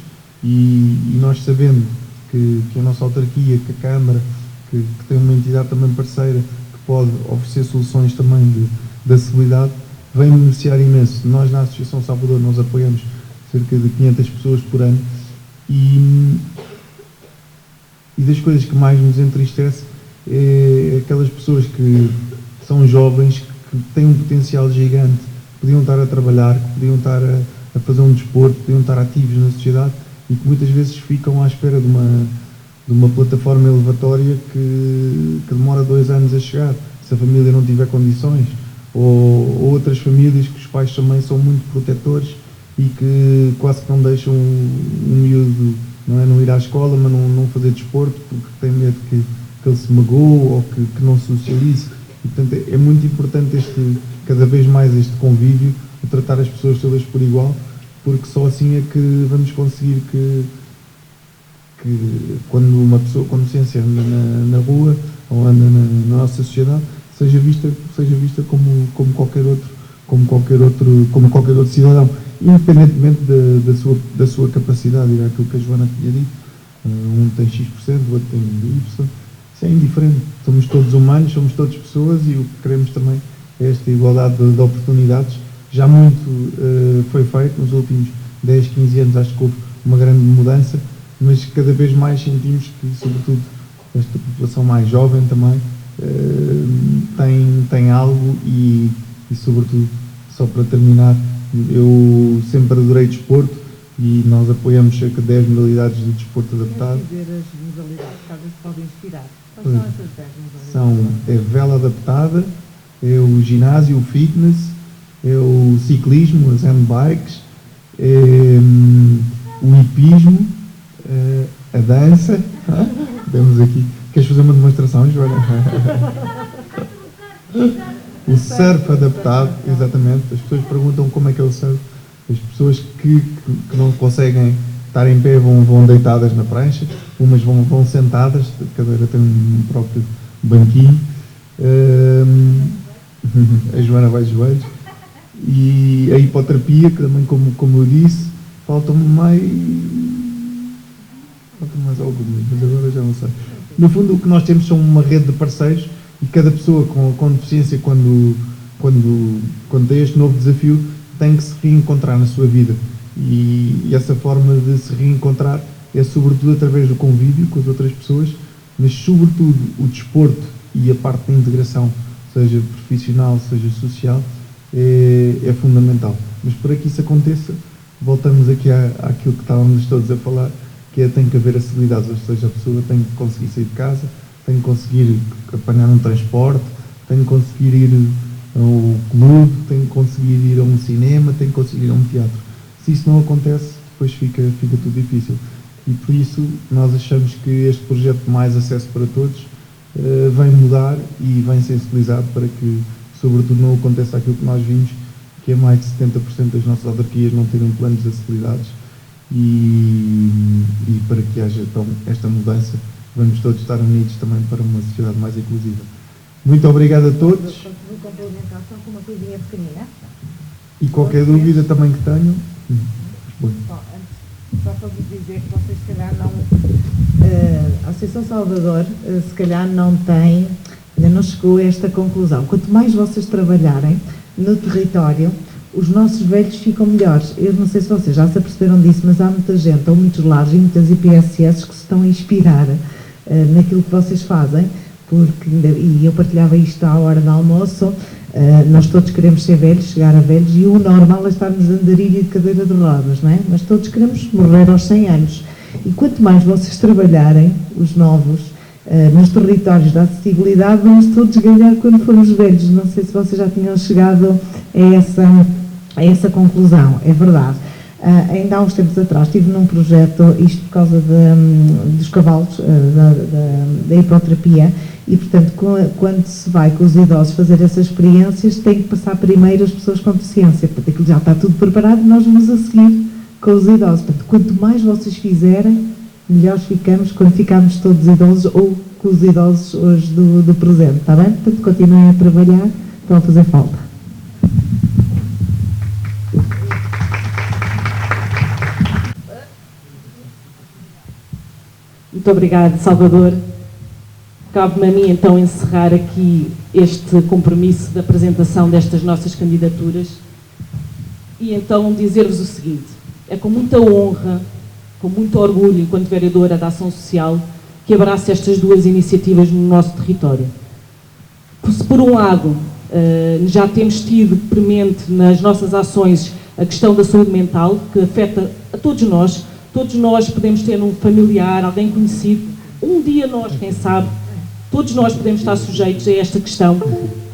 e nós sabendo que a nossa autarquia, que a Câmara, que tem uma entidade também parceira, que pode oferecer soluções também de acessibilidade, vem beneficiar imenso. Nós, na Associação Salvador, nós apoiamos cerca de 500 pessoas por ano e das coisas que mais nos entristece é aquelas pessoas que são jovens, que têm um potencial gigante, podiam estar a trabalhar, que podiam estar a fazer um desporto, podiam estar ativos na sociedade e que muitas vezes ficam à espera de uma plataforma elevatória que demora 2 anos a chegar, se a família não tiver condições, ou outras famílias que os pais também são muito protetores e que quase que não deixam um miúdo, não ir à escola, mas não fazer desporto porque tem medo que ele se magoe ou que não socialize. E, portanto, é muito importante cada vez mais este convívio, de tratar as pessoas todas por igual, porque só assim é que vamos conseguir que que quando uma pessoa com deficiência anda na rua ou anda na nossa sociedade, seja vista como qualquer outro cidadão, independentemente da sua capacidade. Era aquilo que a Joana tinha dito, um tem X%, o outro tem Y%, isso é indiferente, somos todos humanos, somos todas pessoas, e o que queremos também é esta igualdade de oportunidades. Já muito foi feito nos últimos 10, 15 anos, acho que houve uma grande mudança, mas cada vez mais sentimos que, sobretudo, esta população mais jovem também tem algo e, sobretudo, só para terminar, eu sempre adorei desporto e nós apoiamos cerca de 10 modalidades de desporto adaptado. Dizer as modalidades, talvez se podem inspirar. Quais são essas 10 modalidades? É vela adaptada, é o ginásio, o fitness, é o ciclismo, as handbikes, é o hipismo, a dança. Temos aqui. Queres fazer uma demonstração, Joana? O surf adaptado, exatamente. As pessoas perguntam como é que é o surf. As pessoas que não conseguem estar em pé vão deitadas na prancha, umas vão sentadas, a cadeira tem um próprio banquinho. A Joana vai de joelhos. E a hipoterapia, que também, como eu disse, falta-me mais algo, mas agora já não sei. No fundo, o que nós temos são uma rede de parceiros, e cada pessoa com deficiência, quando tem este novo desafio, tem que se reencontrar na sua vida. E essa forma de se reencontrar é sobretudo através do convívio com as outras pessoas, mas sobretudo o desporto e a parte da integração, seja profissional, seja social, é fundamental. Mas para que isso aconteça, voltamos aqui àquilo que estávamos todos a falar, que tem que haver acessibilidade, ou seja, a pessoa tem que conseguir sair de casa, tem que conseguir apanhar um transporte, tem que conseguir ir ao clube, tem que conseguir ir a um cinema, tem que conseguir ir a um teatro. Se isso não acontece, depois fica tudo difícil. E por isso nós achamos que este projeto Mais Acesso para Todos vem mudar e vem sensibilizar para que, sobretudo, não aconteça aquilo que nós vimos, que é mais de 70% das nossas autarquias não terem planos de acessibilidades, e para que haja então esta mudança, vamos todos estar unidos também para uma sociedade mais inclusiva. Muito obrigado a todos. Vou complementar só com uma coisinha pequenina. E qualquer dúvida também que tenham, responde. Só para vos dizer que vocês, se calhar, não. A Associação Salvador, se calhar, ainda não chegou a esta conclusão. Quanto mais vocês trabalharem no território, os nossos velhos ficam melhores. Eu não sei se vocês já se aperceberam disso, mas há muita gente, ou muitos lares e muitas IPSS que se estão a inspirar naquilo que vocês fazem, e eu partilhava isto à hora do almoço. Nós todos queremos ser velhos, chegar a velhos, e o normal é estarmos de andarilho e de cadeira de rodas, não é? Mas todos queremos morrer aos 100 anos. E quanto mais vocês trabalharem, os novos, nos territórios da acessibilidade, vamos todos ganhar quando formos velhos. Não sei se vocês já tinham chegado a essa conclusão, é verdade. Ainda há uns tempos atrás estive num projeto, isto por causa dos cavalos, da hipoterapia, e portanto quando se vai com os idosos fazer essas experiências, tem que passar primeiro as pessoas com deficiência, portanto aquilo já está tudo preparado e nós vamos a seguir com os idosos. Portanto, quanto mais vocês fizerem, melhores ficamos quando ficarmos todos idosos, ou com os idosos hoje do presente, está bem? Portanto, continuem a trabalhar, estão a fazer falta. Muito obrigada, Salvador. Cabe-me a mim, então, encerrar aqui este compromisso da apresentação destas nossas candidaturas e, então, dizer-vos o seguinte: é com muita honra, com muito orgulho, enquanto vereadora da Ação Social, que abraço estas duas iniciativas no nosso território. Se, por um lado, já temos tido premente nas nossas ações a questão da saúde mental, que afeta a todos nós podemos ter um familiar, alguém conhecido, um dia nós, quem sabe, todos nós podemos estar sujeitos a esta questão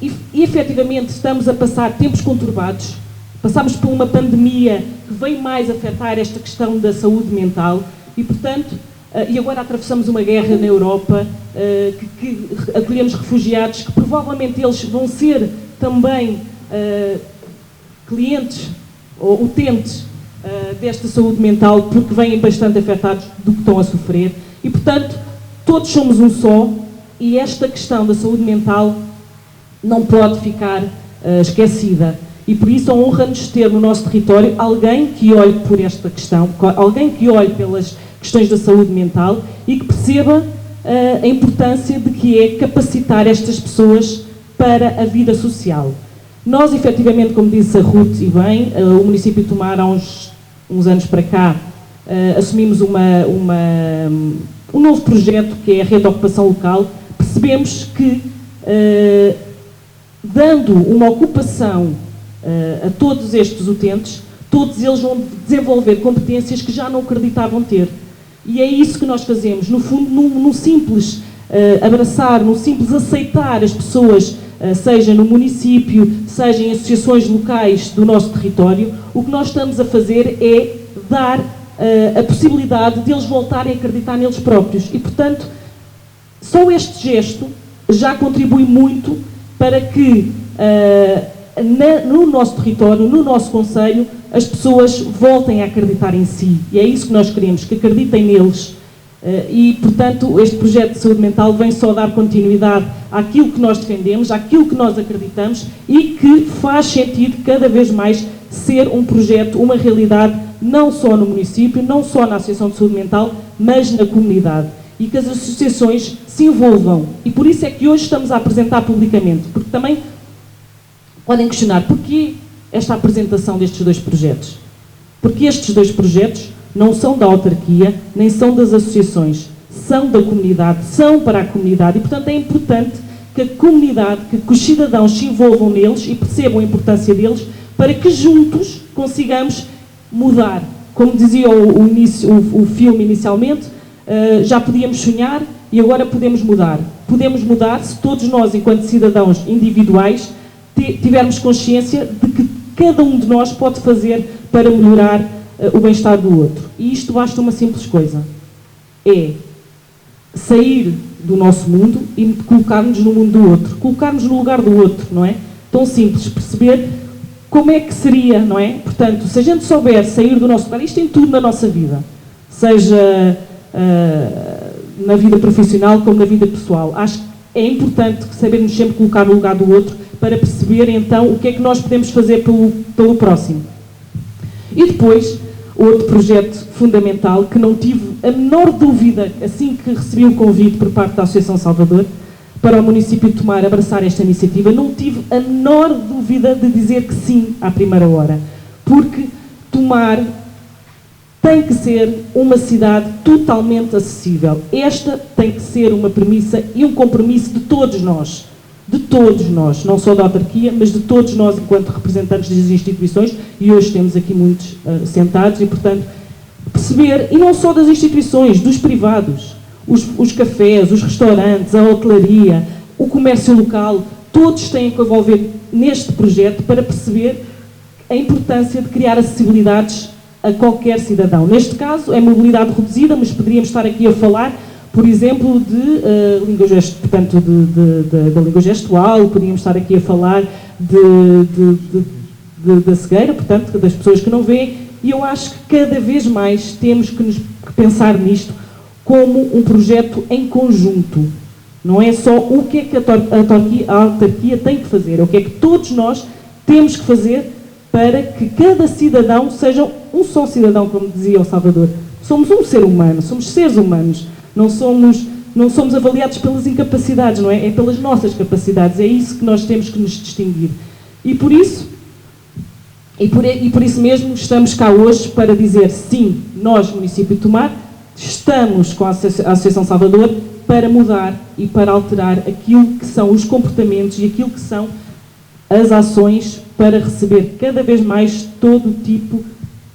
e efetivamente estamos a passar tempos conturbados, passamos por uma pandemia que veio mais afetar esta questão da saúde mental e, portanto, e agora atravessamos uma guerra na Europa, que acolhemos refugiados, que provavelmente eles vão ser também clientes ou utentes desta saúde mental, porque vêm bastante afetados do que estão a sofrer. E, portanto, todos somos um só, e esta questão da saúde mental não pode ficar esquecida. E por isso honra-nos ter no nosso território alguém que olhe por esta questão, alguém que olhe pelas questões da saúde mental e que perceba a importância de que é capacitar estas pessoas para a vida social. Nós, efetivamente, como disse a Ruth e bem, o município de Tomar, há uns anos para cá, assumimos um novo projeto que é a Rede de Ocupação Local. Percebemos que, dando uma ocupação a todos estes utentes, todos eles vão desenvolver competências que já não acreditavam ter. E é isso que nós fazemos, no fundo, num simples abraçar, num simples aceitar as pessoas, seja no município, seja em associações locais do nosso território. O que nós estamos a fazer é dar a possibilidade de eles voltarem a acreditar neles próprios. E, portanto, só este gesto já contribui muito para que no nosso território, no nosso concelho, as pessoas voltem a acreditar em si. E é isso que nós queremos, que acreditem neles. E, portanto, este projeto de saúde mental vem só dar continuidade àquilo que nós defendemos, àquilo que nós acreditamos e que faz sentido cada vez mais ser um projeto, uma realidade, não só no município, não só na Associação de Saúde Mental, mas na comunidade. E que as associações se envolvam. E por isso é que hoje estamos a apresentar publicamente, porque também podem questionar porquê esta apresentação destes dois projetos. Porque estes dois projetos não são da autarquia, nem são das associações, são da comunidade, são para a comunidade. E, portanto, é importante que a comunidade, que os cidadãos se envolvam neles e percebam a importância deles, para que juntos consigamos mudar. Como dizia o filme inicialmente, já podíamos sonhar e agora podemos mudar. Podemos mudar se todos nós, enquanto cidadãos individuais, tivermos consciência de que cada um de nós pode fazer para melhorar o bem-estar do outro. E isto basta uma simples coisa. É sair do nosso mundo e colocar-nos no mundo do outro. Colocar-nos no lugar do outro, não é? Tão simples. Perceber como é que seria, não é? Portanto, se a gente souber sair do nosso lugar, isto em tudo na nossa vida. Seja na vida profissional como na vida pessoal. Acho que é importante sabermos sempre colocar no lugar do outro para perceber, então, o que é que nós podemos fazer pelo próximo. E depois, outro projeto fundamental, que não tive a menor dúvida, assim que recebi o convite por parte da Associação Salvador, para o município de Tomar abraçar esta iniciativa, não tive a menor dúvida de dizer que sim à primeira hora. Porque Tomar tem que ser uma cidade totalmente acessível. Esta tem que ser uma premissa e um compromisso de todos nós. De todos nós, não só da autarquia, mas de todos nós enquanto representantes das instituições, e hoje temos aqui muitos sentados, e portanto, perceber, e não só das instituições, dos privados, os cafés, os restaurantes, a hotelaria, o comércio local, todos têm que envolver neste projeto para perceber a importância de criar acessibilidades a qualquer cidadão. Neste caso, é mobilidade reduzida, mas poderíamos estar aqui a falar, por exemplo, de língua portanto, da língua gestual, podíamos estar aqui a falar da cegueira, portanto, das pessoas que não veem, e eu acho que cada vez mais temos que pensar nisto como um projeto em conjunto. Não é só o que é que a autarquia tem que fazer, é o que é que todos nós temos que fazer para que cada cidadão seja um só cidadão, como dizia o Salvador. Somos um ser humano, somos seres humanos. Não somos avaliados pelas incapacidades, não é? É pelas nossas capacidades. É isso que nós temos que nos distinguir. E por isso mesmo estamos cá hoje para dizer sim, nós, município de Tomar, estamos com a Associação Salvador para mudar e para alterar aquilo que são os comportamentos e aquilo que são as ações para receber cada vez mais todo o tipo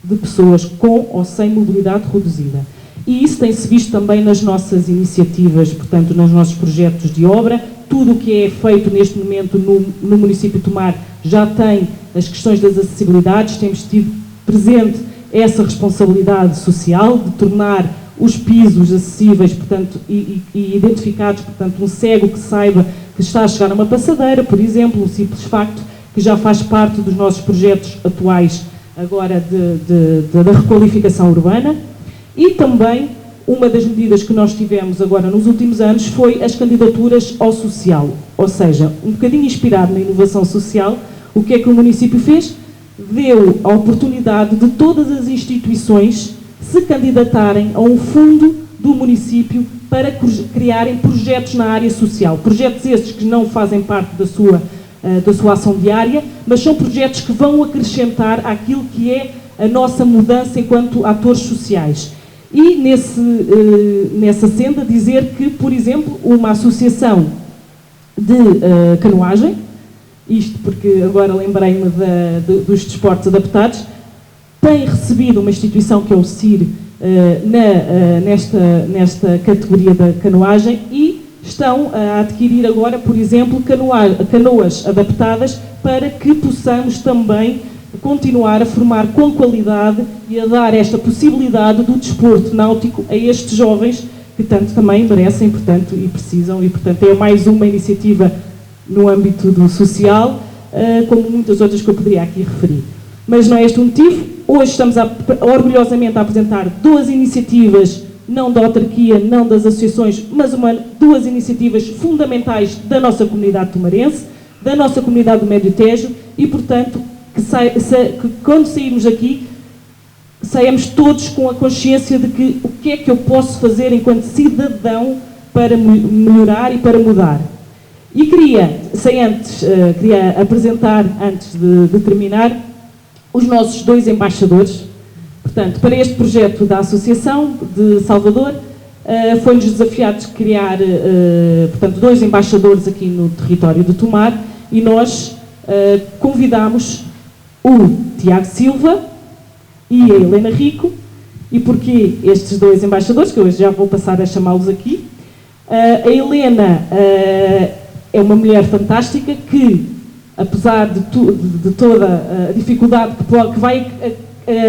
de pessoas com ou sem mobilidade reduzida. E isso tem-se visto também nas nossas iniciativas, portanto, nos nossos projetos de obra. Tudo o que é feito neste momento no município de Tomar já tem as questões das acessibilidades. Temos tido presente essa responsabilidade social de tornar os pisos acessíveis, portanto, e identificados, portanto, um cego que saiba que está a chegar a uma passadeira, por exemplo, um simples facto que já faz parte dos nossos projetos atuais agora da requalificação urbana, e também uma das medidas que nós tivemos agora nos últimos anos foi as candidaturas ao social, ou seja, um bocadinho inspirado na inovação social. O que é que o município fez? Deu a oportunidade de todas as instituições se candidatarem a um fundo do município para criarem projetos na área social. Projetos esses que não fazem parte da sua ação diária, mas são projetos que vão acrescentar àquilo que é a nossa mudança enquanto atores sociais. E nessa senda dizer que, por exemplo, uma associação de canoagem, isto porque agora lembrei-me dos desportos adaptados, tem recebido uma instituição que é o CIR nesta categoria da canoagem e estão a adquirir agora, por exemplo, canoas adaptadas para que possamos também continuar a formar com qualidade e a dar esta possibilidade do desporto náutico a estes jovens que tanto também merecem, portanto, e precisam, e portanto é mais uma iniciativa no âmbito do social, como muitas outras que eu poderia aqui referir. Mas não é este o motivo. Hoje estamos orgulhosamente a apresentar duas iniciativas, não da autarquia, não das associações, mas duas iniciativas fundamentais da nossa comunidade tomarense, da nossa comunidade do Médio Tejo, e, portanto, que quando sairmos aqui, saiamos todos com a consciência de que o que é que eu posso fazer enquanto cidadão para melhorar e para mudar. E queria apresentar, antes de terminar, os nossos dois embaixadores. Portanto, para este projeto da Associação de Salvador, foi-nos desafiado criar, portanto, dois embaixadores aqui no território de Tomar, e nós convidámos o Tiago Silva e a Helena Rico. E porquê estes dois embaixadores, que hoje já vou passar a chamá-los aqui? A Helena é uma mulher fantástica que, apesar de toda a dificuldade que vai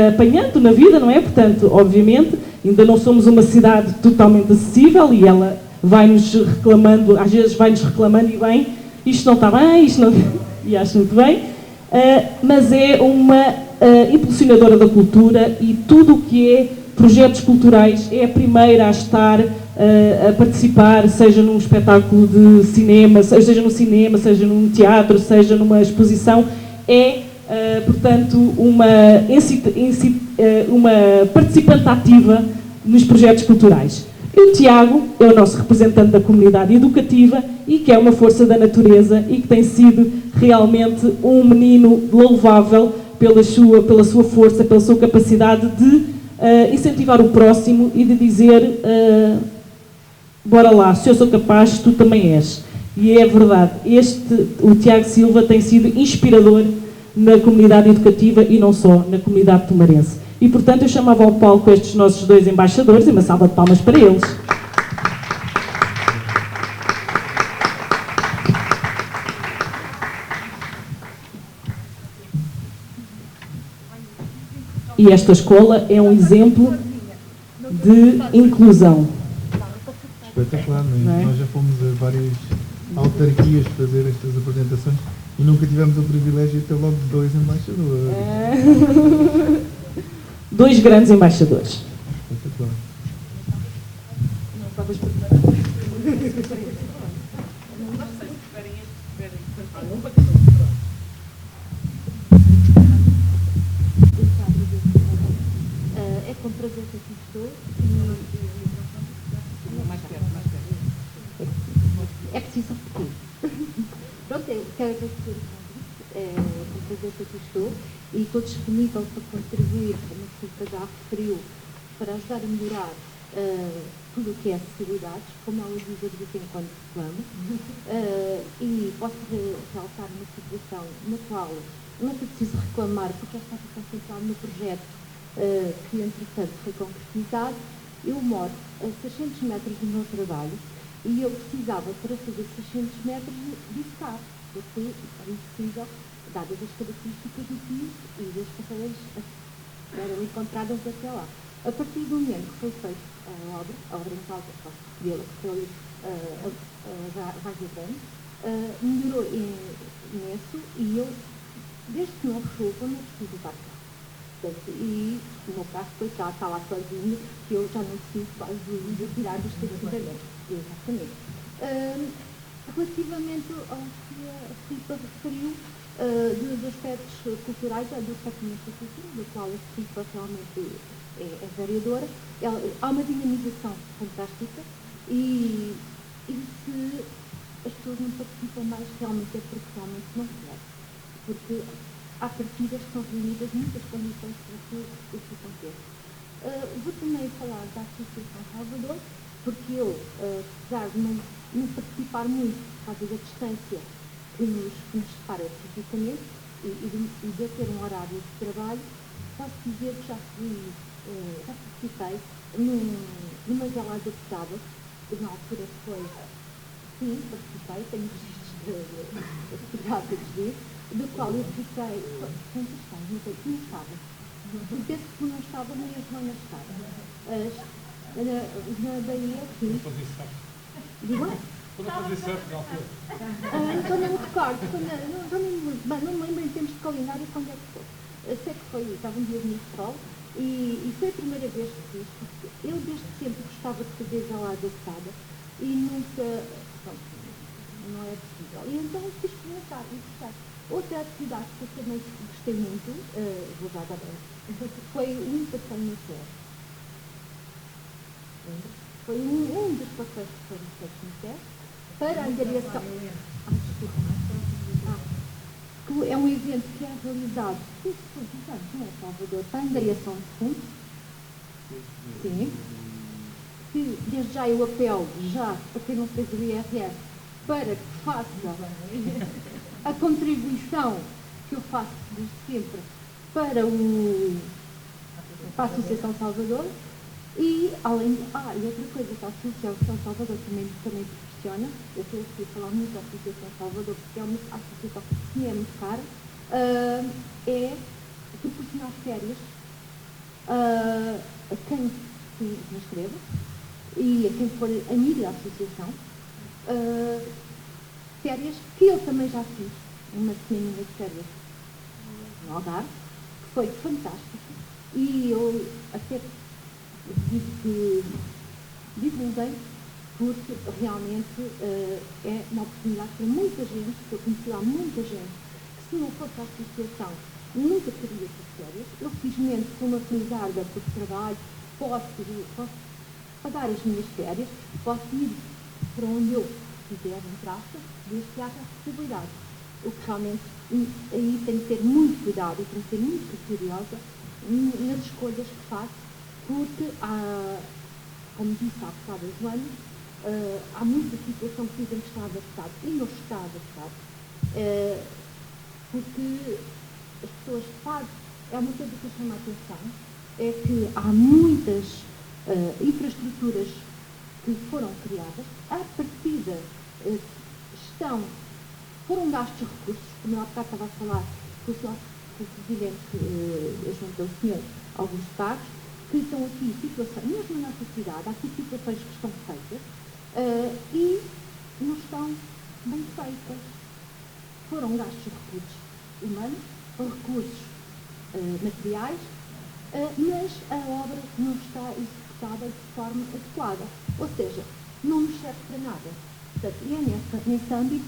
apanhando na vida, não é? Portanto, obviamente, ainda não somos uma cidade totalmente acessível e ela vai-nos reclamando, às vezes vai-nos reclamando e bem, isto não está bem, isto não... e acho muito bem, mas é uma impulsionadora da cultura e tudo o que é projetos culturais é a primeira a estar a participar, seja num espetáculo de cinema, seja no cinema, seja num teatro, seja numa exposição, portanto, uma participante ativa nos projetos culturais. E o Tiago é o nosso representante da comunidade educativa e que é uma força da natureza e que tem sido realmente um menino louvável pela sua força, pela sua capacidade de incentivar o próximo e de dizer bora lá, se eu sou capaz, tu também és. E é verdade, o Tiago Silva tem sido inspirador na comunidade educativa e não só na comunidade tomarense. E, portanto, eu chamava ao palco estes nossos dois embaixadores e uma salva de palmas para eles. E esta escola é um exemplo de inclusão. Espetacular, não é? Nós já fomos a várias autarquias fazer estas apresentações e nunca tivemos o privilégio de ter logo dois embaixadores. Dois grandes embaixadores. Espetacular. É com prazer que aqui estou. É preciso repetir. Pronto, eu quero agradecer o convite. É com prazer que aqui estou e estou disponível para contribuir, como a Filipe já referiu, para ajudar a melhorar tudo o que é acessibilidades, como ela diz de vez em quando reclamo, e posso realçar uma situação na qual não foi preciso reclamar, porque esta está central no projeto que, entretanto, foi concretizado. Eu moro a 600 metros do meu trabalho e eu precisava, para fazer 600 metros, de carro, porque era impossível, dadas as características do piso e das passadeiras que eram encontradas até lá. A partir do momento que foi feita a obra em causa, posso referi-la, que foi a Vaga Grande, melhorou imenso e eu, desde que não resolvo, não preciso levar carro. Portanto, e o meu carro depois já está lá sozinho, que eu já não preciso quase de tirar do estacionamento. Exatamente. Relativamente ao que a Filipa referiu, dos aspectos culturais, do aspecto da cultura, do qual a Filipa realmente é variadora, há uma dinamização fantástica e se as pessoas não participam mais, realmente é porque realmente não querem. Porque à partida estão reunidas muitas condições para que isso aconteça. Vou também falar da Associação Salvador, porque eu, apesar de não participar muito por causa da distância que nos separa fisicamente e de eu ter um horário de trabalho, posso dizer que já participei numa vela adaptada, que na altura foi, sim, participei, tenho registros fotográficos disso, do qual eu fiquei, quantas estás? Não estava. Penso que não estava, nem a Joana estava. Na Bahia, sim. Digo? Quando eu fazia surf, na altura. Então não me recordo, não me lembro em termos de calendário quando é que foi. Sei que foi, estava um dia de Mistral e foi a primeira vez que fiz, porque eu desde sempre gostava de fazer vela adaptada e nunca, pronto, não é possível. E então quis experimentar e gostar. Outra atividade que eu também gostei muito, vou já dar foi o Impasseio no Terra. Foi um dos passeios que foram feitos no Terra para a angariação. Que é um evento que é realizado não é Salvador, para a angariação de fundos. Sim. Que desde já eu apelo, já, para quem não fez o IRS, para que faça a contribuição que eu faço desde sempre para a Associação Salvador e além e outra coisa que a Associação Salvador também proporciona, eu estou aqui a falar muito da Associação Salvador porque é uma associação que é muito cara, é proporcionar férias a quem se inscreva e a quem for amigo da associação, férias que eu também já fiz, uma semaninha de férias no Algarve, que foi fantástico, e eu até digo que divulguei, porque realmente é uma oportunidade para muita gente, que eu conheci lá muita gente, que se não fosse a associação nunca teria essas férias. Eu felizmente sou uma felizarda porque trabalho, posso pagar as minhas férias, posso ir para onde eu quiser, entre aspas, desde que haja acessibilidade. O que realmente aí tem que ter muito cuidado e tem que ser muito criteriosa nas escolhas que faço, porque há, como disse há bocado a Joana, há muita situação que dizem que está adaptado e não está adaptado, porque as pessoas fazem, é uma coisa que chama a atenção, é que há muitas infraestruturas que foram criadas, à partida foram gastos recursos, como eu há bocado estava a falar com o Presidente, junto ao Senhor Augusto Carlos, que estão aqui situações, mesmo na nossa cidade, há aqui situações que estão feitas e não estão bem feitas. Foram gastos recursos humanos, recursos materiais, mas a obra não está executada de forma adequada. Ou seja, não nos serve para nada. Portanto, e é nesse âmbito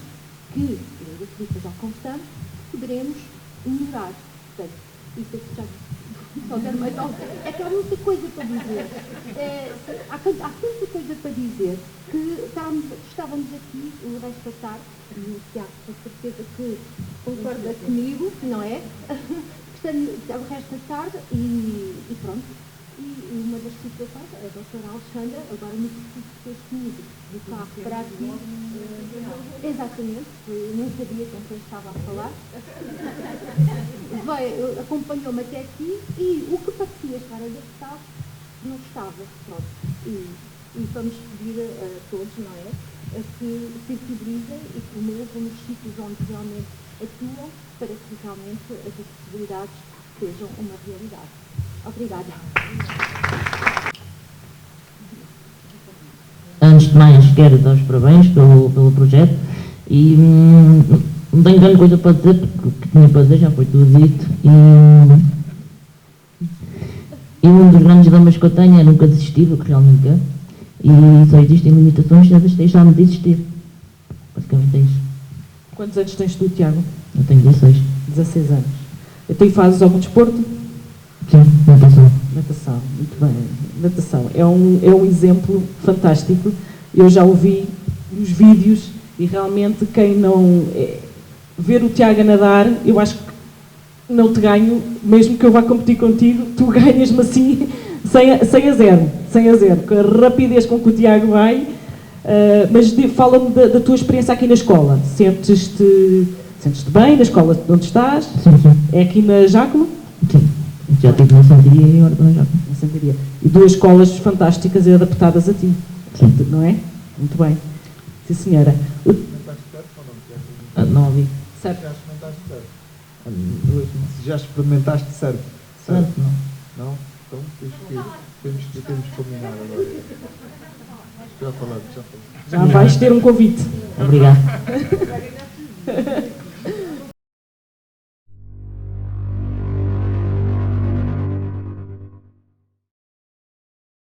que, eu e a Filipa já conversamos, poderemos melhorar. Portanto, isso aqui já mais alto. É que há muita coisa para dizer. Há tanta coisa para dizer que estávamos aqui o resto da tarde, e o Tiago, com certeza que concorda comigo, não é? O resto da tarde e pronto. E uma das situações, a doutora Alexandra, agora me fez comigo do carro para aqui. Exatamente, eu não sabia com quem estava a falar. Acompanhou-me até aqui e o que parecia estar adaptado não estava. Pronto. E vamos pedir a todos, não é? A que sensibilizem e promovam nos sítios onde realmente atuam para que realmente as acessibilidades sejam uma realidade. Obrigada. Antes de mais, quero dar os parabéns pelo projeto e não tenho grande coisa para dizer, porque o que tinha para dizer já foi tudo dito E um dos grandes dilemas que eu tenho é nunca desistir do que realmente quero. E só existem limitações se elas deixarem de existir. Basicamente é isso. Quantos anos tens tu, Tiago? Eu tenho 16. 16 anos. Então, e fazes algum desporto? Sim, natação. Natação, muito bem. Natação é um exemplo fantástico. Eu já ouvi nos vídeos e realmente quem não ver o Tiago a nadar, eu acho que não te ganho, mesmo que eu vá competir contigo, tu ganhas-me assim 100 a 0, com a rapidez com que o Tiago vai. Mas fala-me da tua experiência aqui na escola. Sentes-te bem na escola onde estás? Sim, sim. É aqui na Jácoma? Sim. Já estive na Santaria e agora estou na Jácoma. Na Santaria. E duas escolas fantásticas e adaptadas a ti. Sim. Não é? Muito bem. Sim, senhora. Não ouvi. Certo. Já experimentaste surf? Certo, não. Não? Então temos que combinar agora. Já falamos. Já vais ter um convite. Obrigado.